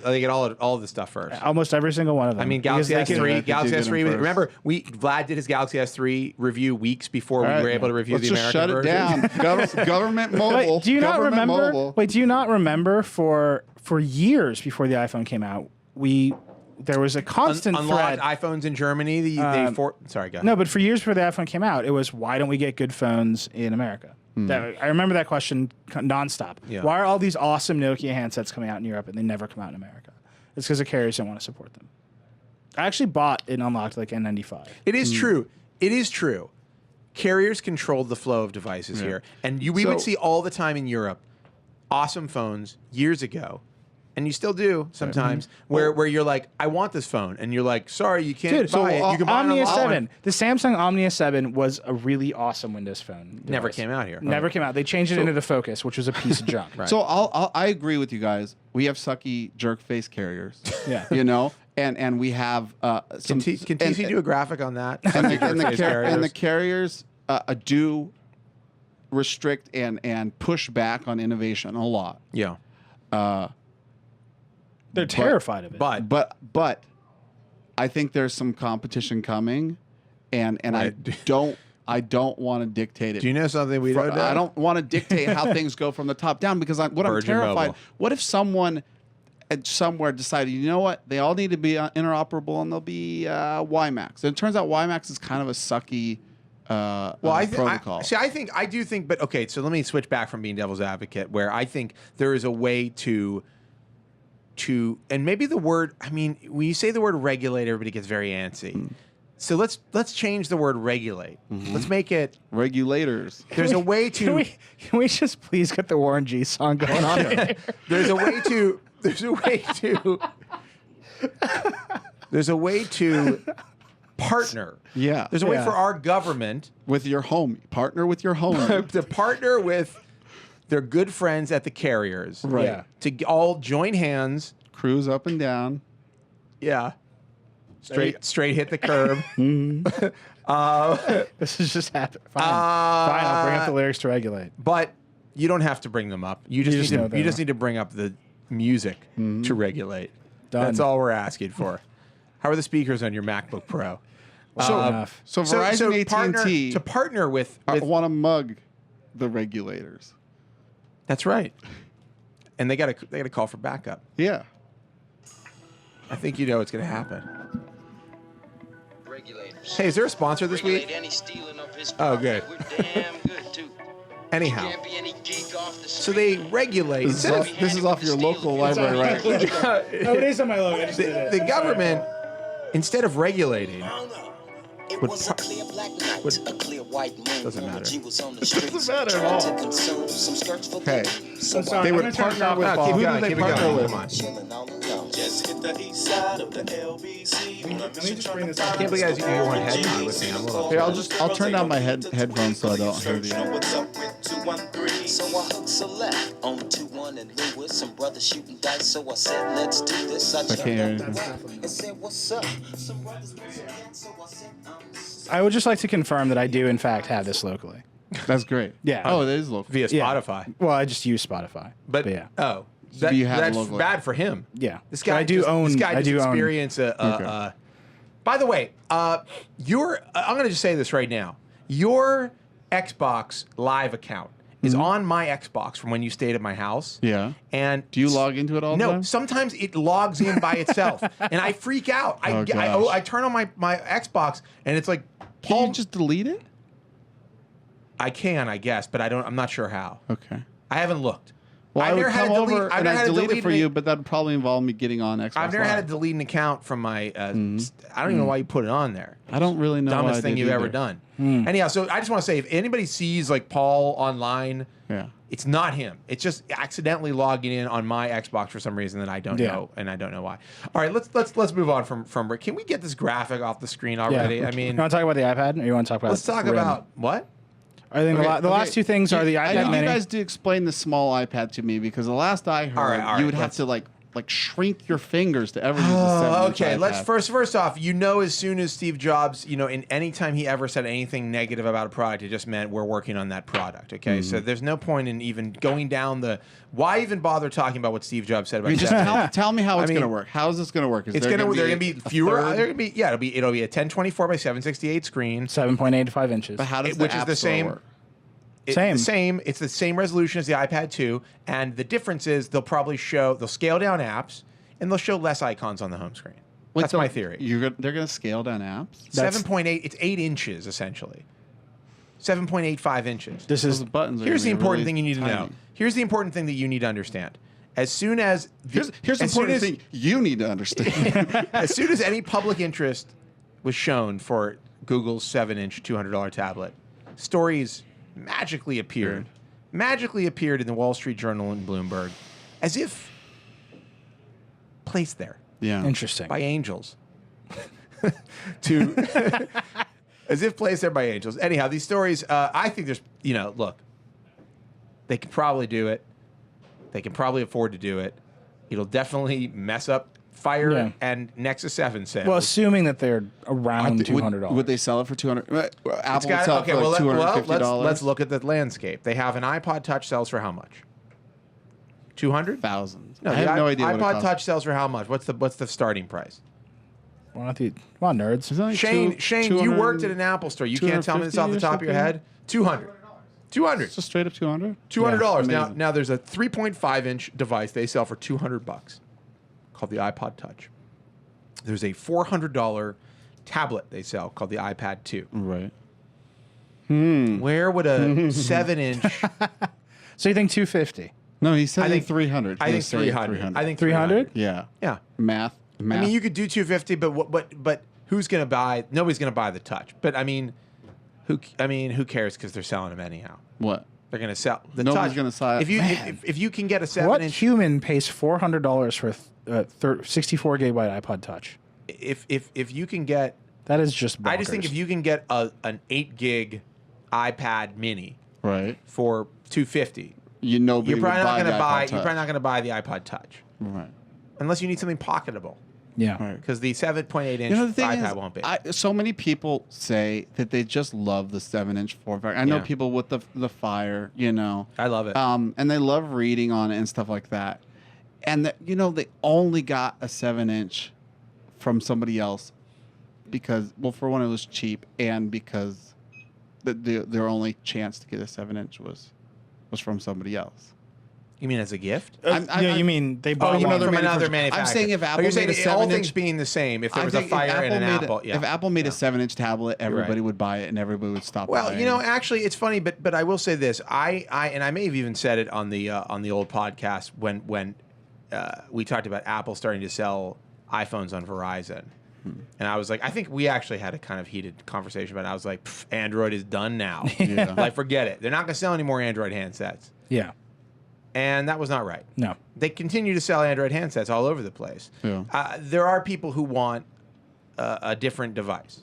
They get them. all of the stuff first. Almost every single one of them. I mean, Because Galaxy they can- S3. they Galaxy do get 'em S3. first. Remember, Vlad did his Galaxy S3 review weeks before we All right. were able to review Let's the just American shut it version. down. Government mobile. Wait, do you not Government remember? mobile. Wait, do you not remember for years before the iPhone came out, there was a constant Unlocked thread. iPhones in Germany. Sorry, go ahead. No, but for years before the iPhone came out, it was why don't we get good phones in America? I remember that question nonstop. Yeah. Why are all these awesome Nokia handsets coming out in Europe and they never come out in America? It's because the carriers don't want to support them. I actually bought an unlocked like N95. It is true. It is true. Carriers controlled the flow of devices here, and we would see all the time in Europe awesome phones years ago, and you still do sometimes, where you're like, I want this phone, and you're like, sorry, you can't buy it. You can buy it Omnia online. 7. The Samsung Omnia 7 was a really awesome Windows phone. Never device. came out here. Never came out. They changed it into the Focus, which was a piece of junk. Right. So I agree with you guys. We have sucky jerk face carriers. Yeah. You know, and we have some. Can TC do a graphic on that? And the carriers do restrict and push back on innovation a lot. Yeah. They're terrified of it. But I think there's some competition coming, and Right. I don't want to dictate it. Do you know something we don't know? I don't want to dictate how things go from the top down because I'm Virgin terrified. Mobile. What if someone somewhere decided, you know what, they all need to be interoperable and they'll be WiMAX. And it turns out WiMAX is kind of a sucky protocol. I do think, but okay, so let me switch back from being devil's advocate, where I think there is a way to, and maybe the word, I mean, when you say the word regulate, everybody gets very antsy. So let's change the word regulate. Let's make it regulators. There's a way to. Can we just please get the Warren G song going on here? There's a way to. There's a way to partner. Yeah. There's a way for our government with your home partner with your home to partner with their good friends at the carriers. Right. Yeah. To all join hands. Cruise up and down. Yeah. Straight hit the curb. This is just happening. Fine. Fine, I'll bring up the lyrics to regulate. But you don't have to bring them up. You just need to bring up the music to regulate. Done. That's all we're asking for. How are the speakers on your MacBook Pro? So Verizon, AT&T to partner with want to mug the regulators. That's right. And they got to call for backup. Yeah. I think you know what's going to happen. Regulators. Hey, is there a sponsor this week? Oh, good. We're damn good too. Anyhow, Can't be any geek off the so they regulate. This is off your local library, right? Oh, it is on my logo. I just did it. The government, instead of regulating, It would was a clear black night, a clear white moon. Doesn't matter. G was on the streets, Doesn't matter at all. trying to consume some skirts for Okay. So sorry. They I'm would gonna turn it partner off. with keep who going, do they keep it partner going. with? Come on. chilling all alone. Just hit the east side of the LBC. Let me just bring this I up. can't believe you guys want head with me. I'm a little. Here, I'll turn down my headphones so I don't hear the. What's up with 213? So I hooked select on 2-1 and Lewis. Some brothers shooting dice, so I said, let's do this. I can't hear anything. and said, what's up? Some brothers was again, so I said, I would just like to confirm that I do, in fact, have this locally. That's great. Yeah. Oh, it is local. Via Yeah. Spotify. Well, I just use Spotify. But yeah. oh, you have that's local. bad for him. Yeah. This guy I do just, own. This guy I just do own. experience a. By the way, I'm going to just say this right now. Your Xbox Live account is on my Xbox from when you stayed at my house. Yeah. And Do you log into it all the No, time? sometimes it logs in by itself, and I freak out. gosh. I turn on my Xbox, and it's like Can Paul. you just delete it? I can, I guess, but I'm not sure how. Okay. I haven't looked. Well, I've I would never had come to delete. over I've and never I'd had to delete it delete for any- you, but that'd probably involve me getting on Xbox I've never had to Live. delete an account from my. I don't even know why you put it on there. I don't really know. why I Dumbest thing did you've ever either. done. Anyhow, so I just want to say, if anybody sees like Paul online, Yeah. it's not him. It's just accidentally logging in on my Xbox for some reason that I don't know, and I don't know why. All right, let's move on from. Can we get this graphic off the screen already? I mean, you want to talk about the iPad, or you want to talk about? let's talk RIM? about what? I think the last two things are the I iPad need Mini. you guys to explain the small iPad to me because the last I heard, All right, you would have let's- to like shrink your fingers to ever use a 7-inch Okay, iPad. let's first off, as soon as Steve Jobs, in any time he ever said anything negative about a product, it just meant we're working on that product. Okay, so there's no point in even going down why even bother talking about what Steve Jobs said about Just tell me how it's mean, going to work. How is this going to work? They're going to be fewer. They're going to be it'll be a 1024 by 768 screen. 7.85 inches. But how does which the is App the Store same. work? It's the same resolution as the iPad 2, and the difference is they'll scale down apps and they'll show less icons on the home screen. That's my theory. They're going to scale down apps. 7.8. It's 8 inches essentially. 7.85 inches. This is Those buttons. Here's the important really thing you need to know. tiny. Here's the important thing that you need to understand. As soon as Here's the as soon important as- thing you need to understand. as soon as any public interest was shown for Google's 7-inch $200 tablet, stories magically appeared in the Wall Street Journal and Bloomberg, as if placed there Yeah. Interesting. by angels. to as if placed there by angels. Anyhow, these stories, I think there's, look, they can probably do it. They can probably afford to do it. It'll definitely mess up Fire and Nexus 7 sales. Well, assuming that they're around $200. Would they sell it for $200? Apple It's would got- sell okay, it for like well, $250. let's look at the landscape. They have an iPod Touch sells for how much? 200? Thousands. No, I have no idea what it iPod costs. Touch sells for how much? What's the starting price? Come on, nerds. Is that like Shane, you 200 worked at an Apple store. You can't tell me this off the 250 or top of your head. something? 200. It's just straight up $200. $200. Yeah, Now, amazing. now there's a 3.5-inch device they sell for $200 called the iPod Touch. There's a $400 tablet they sell called the iPad 2. Right. Where would a 7-inch? So you think 250? No, he said I think 300. I He think was saying 300. I think 300? Yeah. Yeah. Math. I mean, you could do 250, but who's going to buy? Nobody's going to buy the Touch. But I mean, who cares? Because they're selling them anyhow. What? They're going to sell the Nobody's Touch. gonna sell it. If you Man. if you can get a What 7-inch, human pays $400 for a 64 gigabyte iPod Touch? if you can get, That is just bonkers. I just think if you can get an 8 gig iPad Mini Right. for $250, You know, you're probably not going to buy. You're Touch. probably not going to buy the iPod Touch Right. unless you need something pocketable. Yeah. Right. Because the 7.8-inch You know, the thing iPad is, won't be. so many people say that they just love the 7-inch form factor. I know Yeah. people with the Fire, I love it. and they love reading on it and stuff like that. And that, they only got a 7-inch from somebody else because, well, for one, it was cheap, and because their only chance to get a 7-inch was from somebody else. You mean as a gift? You mean they Oh, bought you mean one from another manufacturer. manufacturer? I'm saying if Apple you're saying made a all 7-inch things being the same, if there I was a think if Fire and an made Apple, if Apple made a 7-inch tablet, everybody would buy it and everybody would stop. Well, buying. actually, it's funny, but I will say this: I may have even said it on the old podcast when we talked about Apple starting to sell iPhones on Verizon, and I was like, I think we actually had a kind of heated conversation about it. I was like, Android is done now. Yeah. Like, forget it. They're not going to sell any more Android handsets, Yeah. and that was not right. No. They continue to sell Android handsets all over the place. Yeah. There are people who want a different device,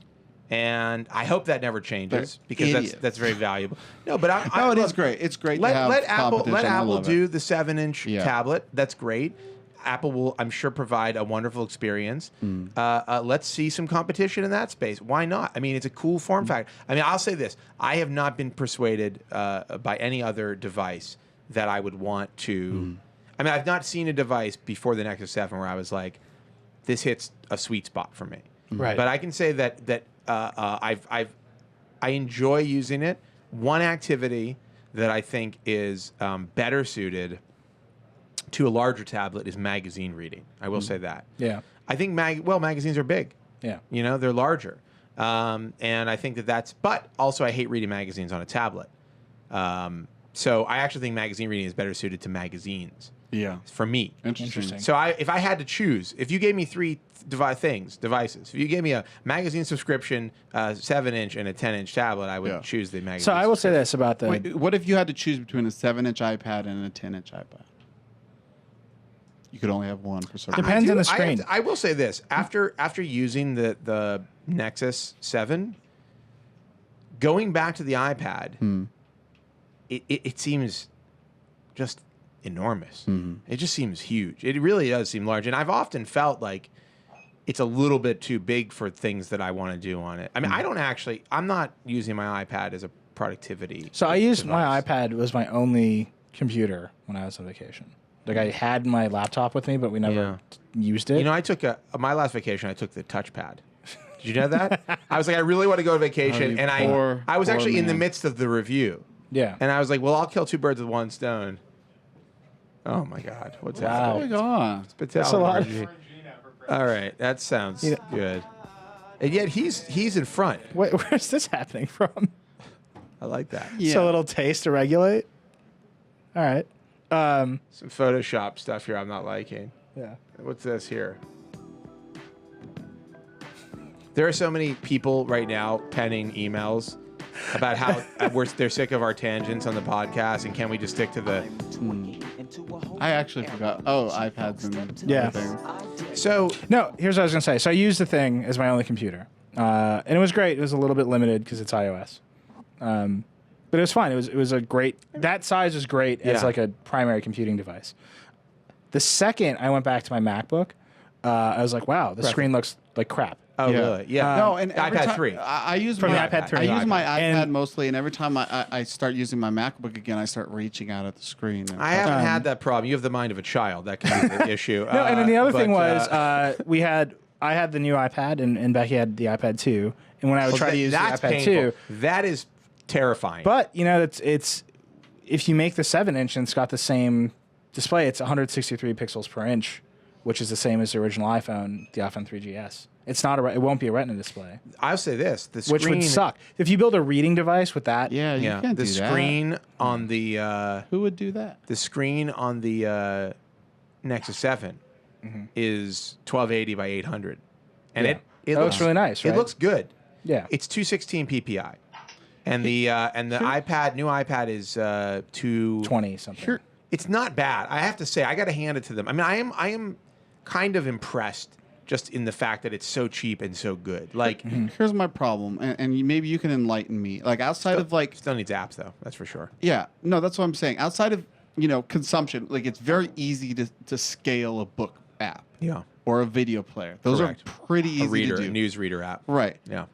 and I hope that never changes They're because idiots. that's very valuable. No, but No, it is look, great. It's great Let to have Apple competition. I love do it. the 7-inch Yeah. tablet. That's great. Apple will, I'm sure, provide a wonderful experience. Let's see some competition in that space. Why not? I mean, it's a cool form factor. I mean, I'll say this: I have not been persuaded by any other device that I would want to. I mean, I've not seen a device before the Nexus 7 where I was like, "This hits a sweet spot for me." Right. But I can say that I enjoy using it. One activity that I think is better suited to a larger tablet is magazine reading. I will say that. Yeah. I think magazines are big. Yeah. They're larger, and I think that's. But also, I hate reading magazines on a tablet. So I actually think magazine reading is better suited to magazines. Yeah. For me. Interesting. So if I had to choose, if you gave me three devices, if you gave me a magazine subscription, 7-inch, and a 10-inch tablet, I would choose the magazine. So I will say this about the. Wait, what if you had to choose between a 7-inch iPad and a 10-inch iPad? You could only have one for certain. Depends on the screen. I will say this: after using the Nexus 7, going back to the iPad, it seems just enormous. It just seems huge. It really does seem large, and I've often felt like it's a little bit too big for things that I want to do on it. I mean, I'm not using my iPad as a productivity. So I used device. my iPad. It was my only computer when I was on vacation. Like I had my laptop with me, but we never used it. I took my last vacation. I took the touchpad. Did you know that? I was like, I really want to go on vacation, you and I was poor actually in the man. midst of the review, yeah. and I was like, well, I'll kill two birds with one stone. Oh my God, what's Wow. happening? What's going on? That's a lot. All right, that sounds good. And yet he's in front. Wait, where's this happening from? I like that. Yeah. So a little taste to regulate. All right. Some Photoshop stuff here I'm not liking. Yeah. What's this here? There are so many people right now penning emails about how they're sick of our tangents on the podcast, and can we just stick to the... I actually forgot. Oh, iPads and Yeah. things. So, No, here's what I was gonna say. So I used the thing as my only computer, and it was great. It was a little bit limited because it's iOS, but it was fine. It was a great. That size was great as Yeah. like a primary computing device. The second I went back to my MacBook, I was like, wow, the screen looks like crap. oh, Yeah. really? Yeah. No, and every iPad time- 3. I use From my the iPad 3. I use my And- iPad mostly, and every time I start using my MacBook again, I start reaching out at the screen. And I haven't had that problem. You have the mind of a child. That can be the issue. No, and then the other but, thing was I had the new iPad and Becky had the iPad 2, and when I would try to use the that's iPad painful. 2, That is terrifying. but you know it's if you make the 7-inch and it's got the same display, it's 163 pixels per inch, which is the same as the original iPhone, the iPhone 3GS. It's not it won't be a Retina display, I'll say this: the screen, which would suck. If you build a reading device with that, Yeah, you Yeah, can't the do that. screen on the Who would do that? screen on the Nexus 7 is 1280 by 800, and Yeah. it That looks really nice, It right? looks good. yeah. It's 216 PPI, and the new iPad is 20 something. It's not bad. I have to say, I got to hand it to them. I mean, I am kind of impressed just in the fact that it's so cheap and so good. Like, Here's my problem, and maybe you can enlighten me. Like outside of like, still needs apps though. That's for sure. yeah, no, that's what I'm saying. Outside of consumption, like it's very easy to scale a book app Yeah, or a video player. Those Correct. are pretty easy a reader, to a do. news reader app. Right. Yeah.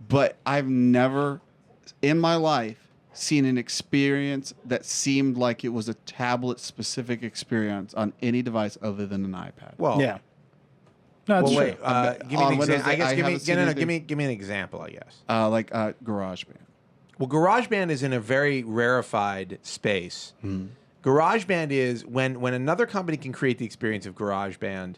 But I've never in my life seen an experience that seemed like it was a tablet specific experience on any device other than an iPad. Well, Yeah. No, that's Well, true. wait. Give me on an Windows, example. I guess I give me haven't seen no, no, anything. give me an example. I guess. Like GarageBand. Well, GarageBand is in a very rarefied space. GarageBand is when another company can create the experience of GarageBand,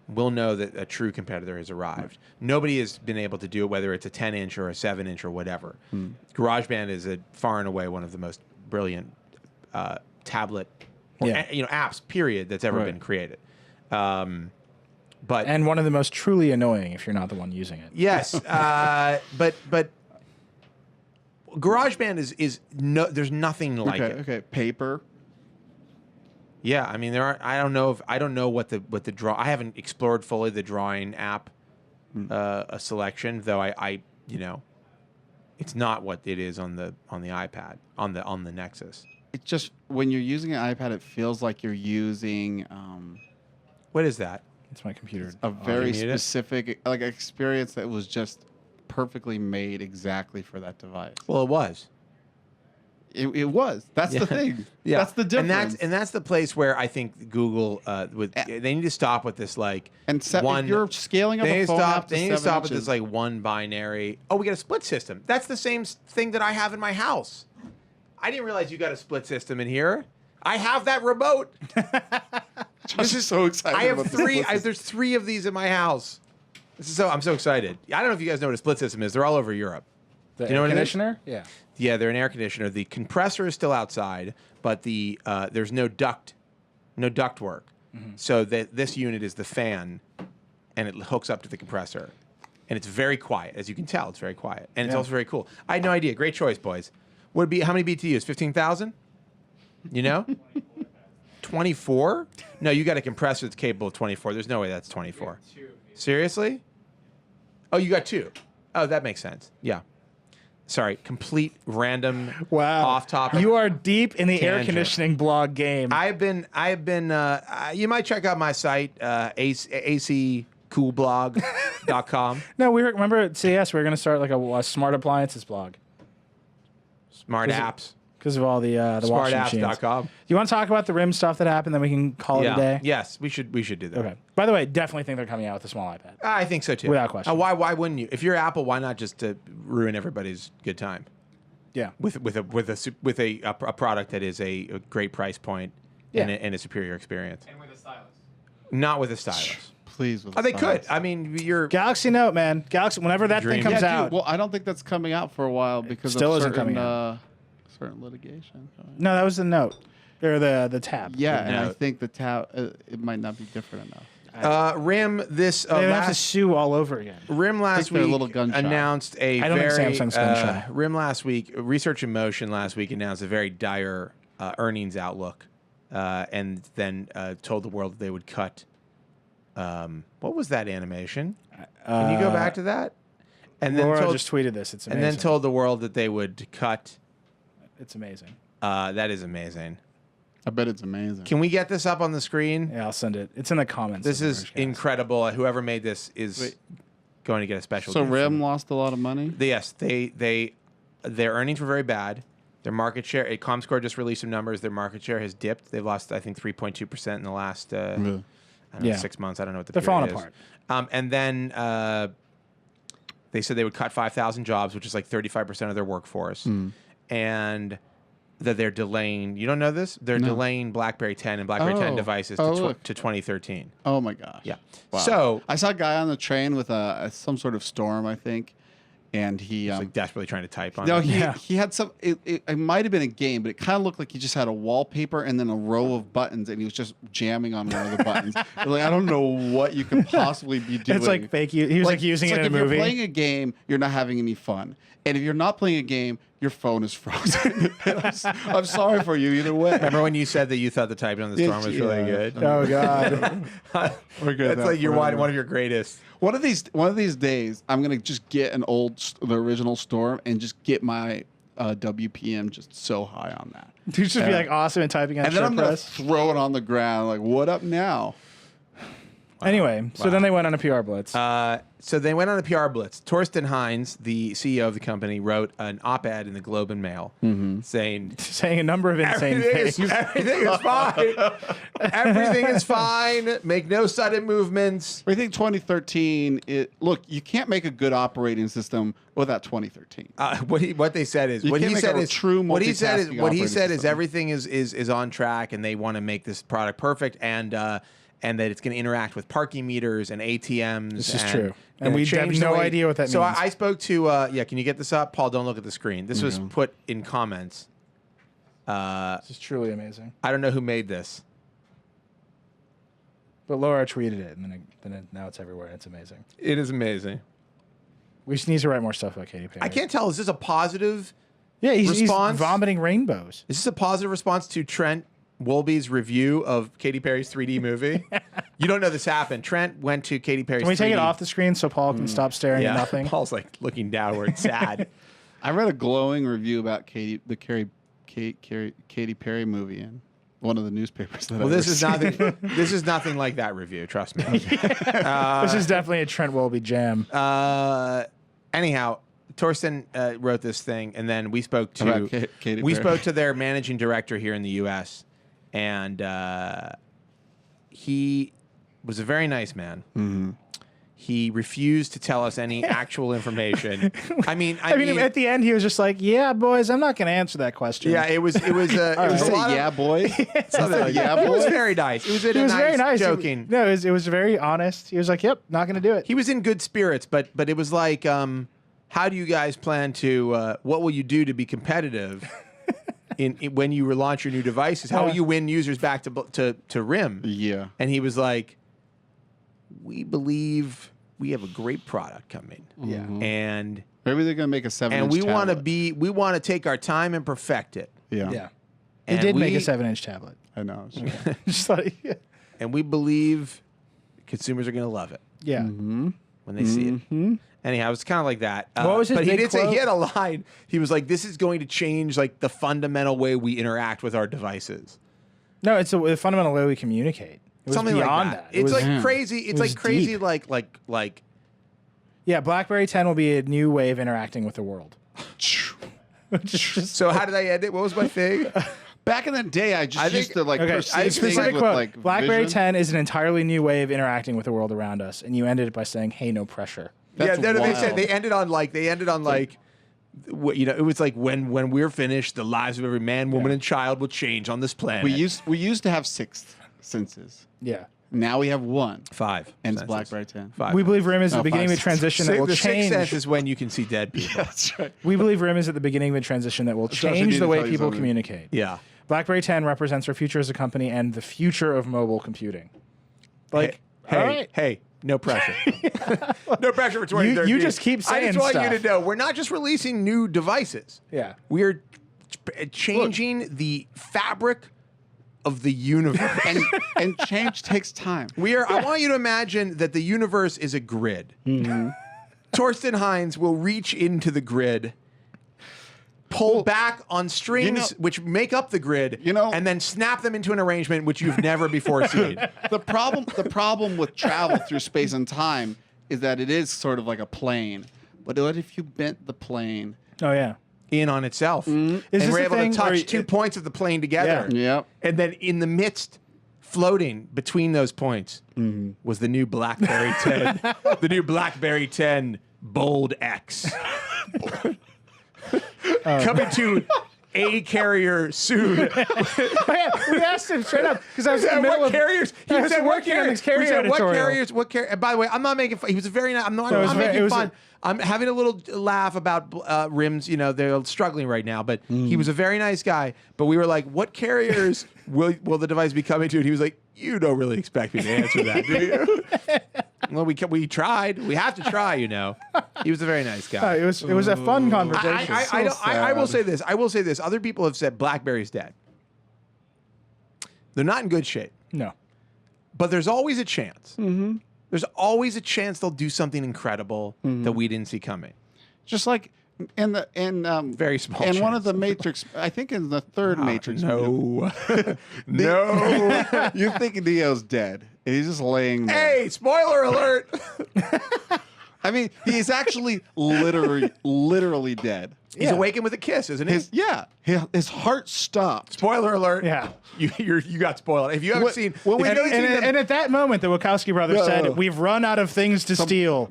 we'll know that a true competitor has arrived. Nobody has been able to do it, whether it's a 10-inch or a 7-inch or whatever. GarageBand is far and away one of the most brilliant tablet or Yeah. apps period that's ever Right. been created. But and one of the most truly annoying if you're not the one using it. yes, but GarageBand is no. There's nothing like it. Okay. Paper. Yeah, I mean there are. I don't know what the draw. I haven't explored fully the drawing app a selection, though. I it's not what it is on the iPad on the Nexus. It's just when you're using an iPad, it feels like you're using What is that? It's my computer. a very you mute it? specific like experience that was just perfectly made exactly for that device. Well, it was. It was. That's the thing. Yeah, That's the difference. and that's the place where I think Google they need to stop with this like if one. you're scaling up They a need to phone stop. app to They need to 7 stop with inches, this like one binary. Oh, we got a split system. That's the same thing that I have in my house. I didn't realize you got a split system in here. I have that remote. Josh is so excited. I have about this three. list. There's 3 of these in my house. I'm so excited. I don't know if you guys know what a split system is. They're all over Europe. The Do you know air what it is? conditioner? Yeah. Yeah, they're an air conditioner. The compressor is still outside, but there's no duct work. So this unit is the fan, and it hooks up to the compressor, and it's very quiet. As you can tell, it's very quiet, and it's Yeah. also very cool. I had no idea. Great choice, boys. Would be how many BTUs? 15,000? You know, 24? No, you got a compressor that's capable of 24. There's no way that's 24. Seriously? Oh, you got 2. Oh, that makes sense. Yeah. Sorry, complete random off topic. You are deep in the air Tangent. conditioning blog game. I've been you might check out my site accoolblog.com. No, remember at CES we were going to start like a smart appliances blog Smart apps. because of all the washing machines. Smartapps.com. You want to talk about the rim stuff that happened? Then we can call it a day. Yes, we should do that. Okay. By the way, definitely think they're coming out with a small iPad. I think so too. Without question. Why wouldn't you? If you're Apple, why not just to ruin everybody's good time Yeah. with a product that is a great price point Yeah. and a superior experience. And with a stylus. Not with a stylus. Please. With Oh, they silence. could. I mean, you're Galaxy Note, man. Galaxy. Whenever that thing Dream. comes Yeah, out. dude, well, I don't think that's coming out for a while because still of isn't certain, coming out. certain litigation. No, that was the Note. or the tab. Yeah, and I note. think the tab it might not be different enough. RIM this They have to sue all over again. RIM last they're a week little gun-shy. announced a I don't think very Samsung's gun-shy. RIM last week. Research in Motion last week announced a very dire earnings outlook, and then told the world that they would cut. What was that animation? Can you go back to that? And then Laura just tweeted this. It's amazing. and then told the world that they would cut. It's amazing. That is amazing. I bet it's amazing. Can we get this up on the screen? Yeah, I'll send it. It's in the comments. This of the is Vergecast. incredible. Whoever made this is going to get a special. So gift from RIM me. lost a lot of money. Yes, their earnings were very bad. Their market share. Comscore just released some numbers. Their market share has dipped. They've lost, I think, 3.2% in the last I don't know, Yeah. 6 months. I don't know what the They're period falling is. apart. And then they said they would cut 5,000 jobs, which is like 35% of their workforce, and that they're delaying. You don't know this? They're delaying BlackBerry 10 and BlackBerry 10 devices to 2013. Oh my gosh. Yeah. Wow. So I saw a guy on the train with some sort of storm, I think, and he it's like desperately trying to type on. no, it. he had some. It might have been a game, but it kind of looked like he just had a wallpaper and then a row of buttons, and he was just jamming on one of the buttons. Like, I don't know what you could possibly be doing. It's like fake. He was like using it's it like in a if movie. you're playing a game, you're not having any fun, and if you're not playing a game, your phone is frozen. I'm sorry for you either way. Remember when you said that you thought the typing on the storm was really good? Oh God. We're good. That's like your one of your greatest. One of these days, I'm gonna just get the original Storm and just get my WPM just so high on that, Dude, just be like awesome and typing on and then I'm gonna press. throw it on the ground like, "What up now?" Anyway, so then they went on a PR blitz. So they went on a PR blitz. Torsten Hines, the CEO of the company, wrote an op-ed in the Globe and Mail saying saying a number of insane things. everything is fine. Everything is fine. Make no sudden movements. I think 2013. Look, you can't make a good operating system without 2013. What they said is You what can't he make said a is true what he said is multitasking what he operating said is system. everything is on track, and they want to make this product perfect, and that it's going to interact with parking meters and ATMs. This is and, true. And we have change the no way- idea what that So means. I spoke to can you get this up, Paul? Don't look at the screen. This was put in comments. This is truly amazing. I don't know who made this. But Laura tweeted it, and now it's everywhere. And it's amazing. It is amazing. We just need to write more stuff about Katy Perry. I can't tell. Is this a positive? Yeah, he's response? vomiting rainbows. Is this a positive response to Trent Wolby's review of Katy Perry's 3D movie? You don't know this happened. Trent went to Katy Perry's. Can we take 3D. it off the screen so Paul can stop staring at nothing? Paul's like looking downward, sad. I read a glowing review about Katy Perry movie in one of the newspapers that Well, I've this ever is seen. nothing. This is nothing like that review. Trust me. This is definitely a Trent Wolby jam. Anyhow, Torsten wrote this thing, and then we spoke to About Katy we Perry. spoke to their managing director here in the U.S. and he was a very nice man. Mm-hmm. He refused to tell us any actual information. I mean, at the end, he was just like, "Yeah, boys, I'm not going to answer that question." yeah, it was it was Did a you say lot of- yeah, boy? something like yeah, that. It was boy? very nice. It was, He was very nice. joking. It was very honest. He was like, "Yep, not going to do it." He was in good spirits, but it was like, how do you guys plan to? What will you do to be competitive? In when you relaunch your new devices, how will you win users back to RIM? Yeah. And he was like, "We believe we have a great product coming, Yeah. and Maybe they're gonna make a 7-inch we want to tablet. we want to take our time and perfect it, Yeah. Yeah. He And did make a we- 7-inch tablet. I know. Just like, yeah. and we believe consumers are going to love it Yeah. when they see it." Anyhow, it was kind of like that. What was his But he big did say quote? he had a line. He was like, "This is going to change like the fundamental way we interact with our devices." No, it's a fundamental way we communicate. It was Something beyond like that. It It's was- like crazy. It's was like crazy. deep. Like. yeah, BlackBerry 10 will be a new way of interacting with the world. So how did I end it? What was my thing? Back in the day, I just I think- used to like Okay, perceive things specific with quote. like BlackBerry vision. 10 is an entirely new way of interacting with the world around us, and you ended it by saying, "Hey, no pressure." That's yeah, they said wild. they ended on like it was like when we're finished, the lives of every man, woman, and child will change on this planet. We used to have 6 senses. Yeah. Now we have 1, 5. and it's senses. BlackBerry 10. 5. We believe RIM is the No, beginning of 5 a transition that will the change. sixth sense is when you can see dead people. That's right. We believe RIM is at the beginning of a transition that will Josh, I need change to the way tell you people something. communicate. Yeah. BlackBerry 10 represents our future as a company and the future of mobile computing. Like, hey, all right. hey, no pressure. No pressure for 2013. You just keep saying I just want stuff. you to know, we're not just releasing new devices. Yeah. We're changing the fabric of the universe. and change takes time. I want you to imagine that the universe is a grid. Torsten Hines will reach into the grid, pull back on strings which make up the grid, and then snap them into an arrangement which you've never before seen. The problem with travel through space and time is that it is sort of like a plane. But what if you bent the plane? Oh, yeah. In on itself. Is And this we're the able thing to where touch 2 points of the plane together. Yeah. Yep. And then in the midst, floating between those points, was the new BlackBerry 10. The new BlackBerry 10 Bold X. Coming to a carrier soon. We asked him straight up because I was in the middle What of carriers? He I was said what working on carriers? this carrier We said what editorial. carriers? What carrier? By the way, I'm not making fun. He was a very nice. I'm not. No, it was I'm very- it making was fun. I'm having a little laugh about rims. You know, they're struggling right now, but he was a very nice guy. But we were like, what carriers will the device be coming to? And he was like, you don't really expect me to answer that, do you? Well, we tried. We have to try, you know. He was a very nice guy. it was a fun conversation. I will say this. I will say this. Other people have said BlackBerry's dead. They're not in good shape, No. but there's always a chance. There's always a chance they'll do something incredible that we didn't see coming. Just like in Very small And one of chance. the Matrix, I think in the third Matrix. No, no. You're thinking Neo's dead, and he's just laying there. Hey, spoiler alert! I mean, he's actually literally dead. He's awakened with a kiss, isn't he? His heart stopped. Spoiler alert! Yeah. You got spoiled. If you haven't seen, when we if go you've to- seen them- And at that moment, the Wachowski brothers No. said, "We've run out of things to steal."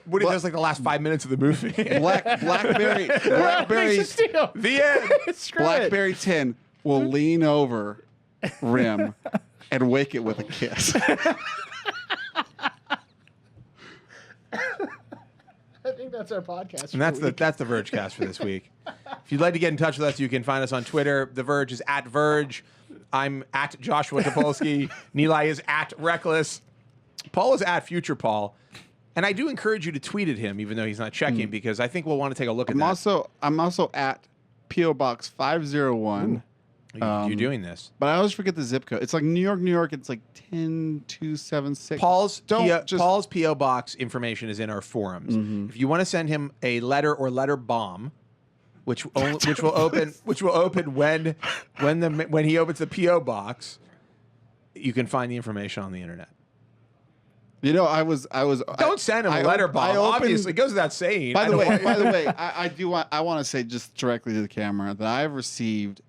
what is this like the last 5 minutes of the movie? Blackberry, Things to steal. The end. Screw it. BlackBerry 10 will lean over Rim and wake it with a kiss. I think that's our podcast. And that's the Vergecast for this week. If you'd like to get in touch with us, you can find us on Twitter. The Verge is at Verge. I'm at Joshua Topolsky. Nilay is at Reckless. Paul is at Future Paul. And I do encourage you to tweet at him, even though he's not checking, because I think we'll want to take a look at that. I'm also at PO Box 501. You're doing this. But I always forget the zip code. It's like New York. It's like 10276. Paul's just Paul's P.O. Box information is in our forums. If you want to send him a letter or letter bomb, which will open when he opens the P.O. Box, you can find the information on the internet. You know, I was. Don't send him a letter bomb. Obviously, it goes without saying. By the way, I want to say just directly to the camera that I've received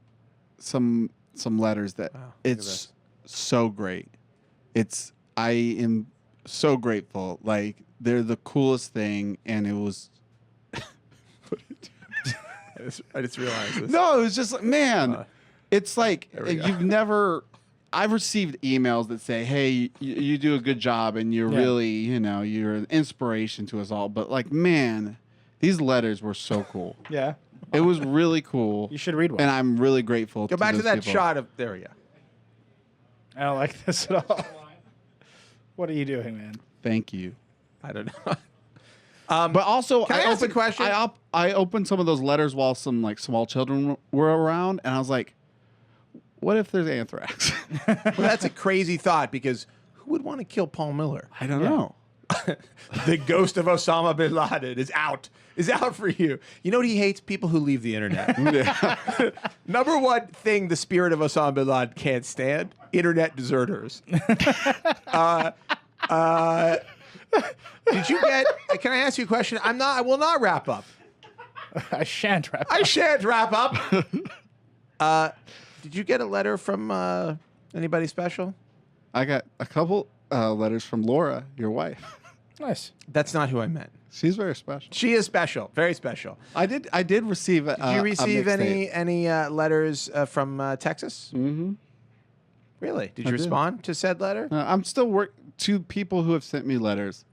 some letters that look at it's so great. I am so grateful. Like they're the coolest thing, and it was. I just realized this. No, it was just like, man, it's like we go. you've never. I've received emails that say, "Hey, you do a good job, and you're really, you're an inspiration to us all." But like, man, these letters were so cool. Yeah. It was really cool. You should read one. And I'm really grateful. Go back to those that people. shot of there we go. I don't like this at all. What are you doing, man? Thank you. I don't know. But also, Can I ask a question? I opened some of those letters while some like small children were around, and I was like, "What if there's anthrax?" Well, that's a crazy thought because who would want to kill Paul Miller? I don't know. The ghost of Osama bin Laden is out for you. You know what he hates? People who leave the internet. Number one thing the spirit of Osama bin Laden can't stand: internet deserters. Did you get? Can I ask you a question? I will not wrap up. I shan't wrap. I shan't wrap up. Did you get a letter from anybody special? I got a couple letters from Laura, your wife. Nice. That's not who I meant. She's very special. She is special, very special. I did receive. Did you receive any letters from Texas? Mm-hmm. Really? Did you respond to said letter? I'm still to people who have sent me letters.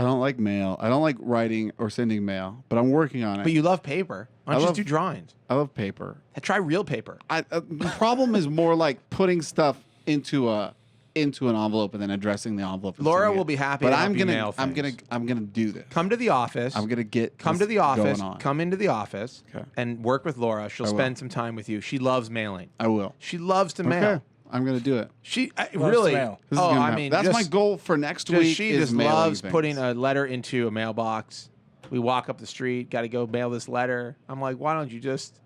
I don't like mail. I don't like writing or sending mail, but I'm working on it. But you love paper. Why don't you just do drawings? I love paper. Try real paper. The problem is more like putting stuff into an envelope and then addressing the envelope. and Laura sending will it. be happy. But to I'm help you gonna mail things. I'm gonna do this. Come to the office. I'm gonna get Come this to the office. going on. Come into the office Okay. and work with Laura. She'll I will. spend some time with you. She loves mailing. I will. She loves to mail. Okay. I'm gonna do it. She to really. mail. This is Oh, gonna I happen. mean, that's just, my goal for next just- week. She is just mailing loves things. putting a letter into a mailbox. We walk up the street. Got to go mail this letter. I'm like, why don't you just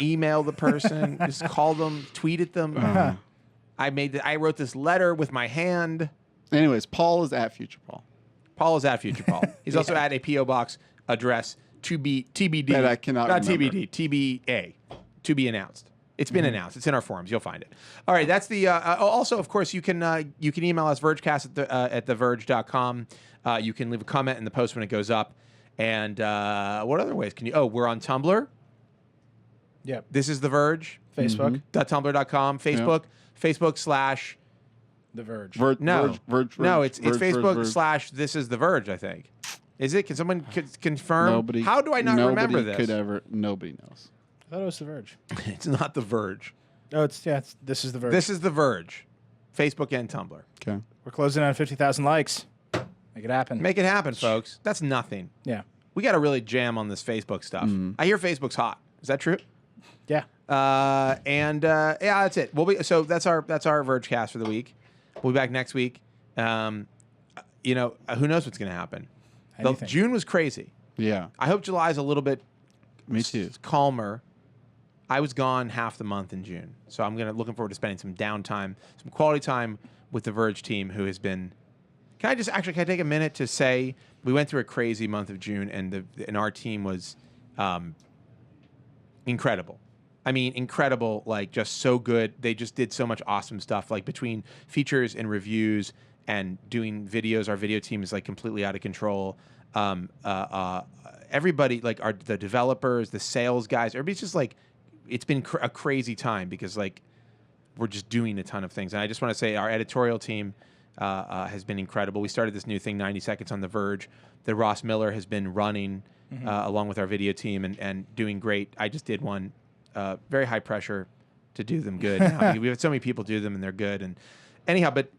email the person? Just call them. Tweet at them. I wrote this letter with my hand. Anyways, Paul is at Future Paul. Paul is at Future Paul. He's also at a PO box address to be TBD. That I cannot not remember. TBD, TBA, to be announced. It's been announced. It's in our forums. You'll find it. All right. That's the. Also, of course, you can email us Vergecast at theverge.com. You can leave a comment in the post when it goes up. And what other ways can you? Oh, we're on Tumblr. Yep. This is the Verge. Facebook. .tumblr.com. Facebook. Facebook / The Verge. no, Verge, no, it's Verge, Facebook / This is the Verge. I think. Is it? Can someone confirm? Nobody. How do I not remember this? Nobody knows. I thought it was The Verge. It's not the Verge. Oh, it's This is The Verge. This is the Verge. Facebook and Tumblr. Okay. We're closing on 50,000 likes. Make it happen. Make it happen, folks. That's nothing. Yeah. We got to really jam on this Facebook stuff. I hear Facebook's hot. Is that true? Yeah. Yeah, that's it. So that's our Vergecast for the week. We'll be back next week. Who knows what's going to happen? Anything. June was crazy. Yeah. I hope July's a little bit Me too. calmer. I was gone half the month in June, so I'm looking forward to spending some downtime, some quality time with the Verge team, who has been. Can I take a minute to say we went through a crazy month of June, and our team was incredible. I mean, incredible, like just so good. They just did so much awesome stuff, like between features and reviews and doing videos. Our video team is like completely out of control. Everybody, like the developers, the sales guys, everybody's just like, it's been a crazy time because like we're just doing a ton of things. And I just want to say our editorial team has been incredible. We started this new thing, 90 Seconds on the Verge, that Ross Miller has been running along with our video team and doing great. I just did one, very high pressure to do them good. Now, we have so many people do them and they're good. And anyhow, but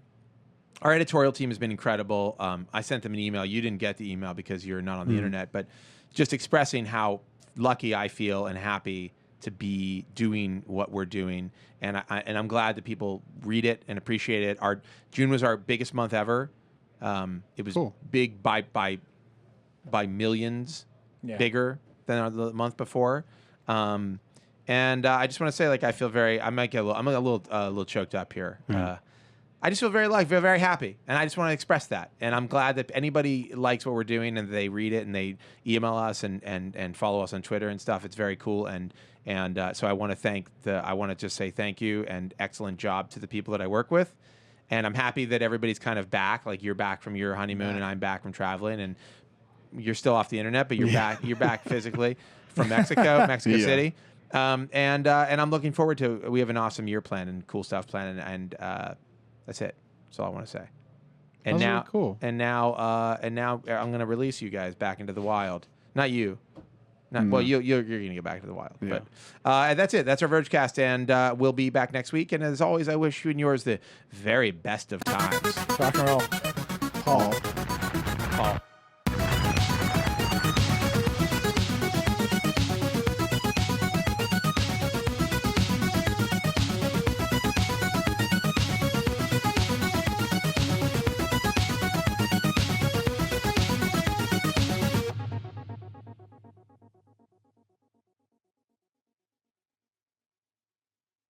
our editorial team has been incredible. I sent them an email. You didn't get the email because you're not on the internet, but just expressing how lucky I feel and happy to be doing what we're doing, and I'm glad that people read it and appreciate it. June was our biggest month ever. It was big by millions, bigger than the month before. And I just want to say, like, I feel I'm a little choked up here. I just feel very happy, and I just want to express that. And I'm glad that anybody likes what we're doing and they read it and they email us and follow us on Twitter and stuff. It's very cool, and so I want to just say thank you and excellent job to the people that I work with. And I'm happy that everybody's kind of back. Like, you're back from your honeymoon, and I'm back from traveling, and you're still off the internet, but you're back. You're back physically from Mexico City. And I'm looking forward to. We have an awesome year planned and cool stuff planned, and that's it. That's all I want to say. And That's now, really cool. And now I'm going to release you guys back into the wild. Not you. Well, you're going to get back into the wild. Yeah. But that's it. That's our Vergecast, and we'll be back next week. And as always, I wish you and yours the very best of times. Rock and roll. Paul. Paul.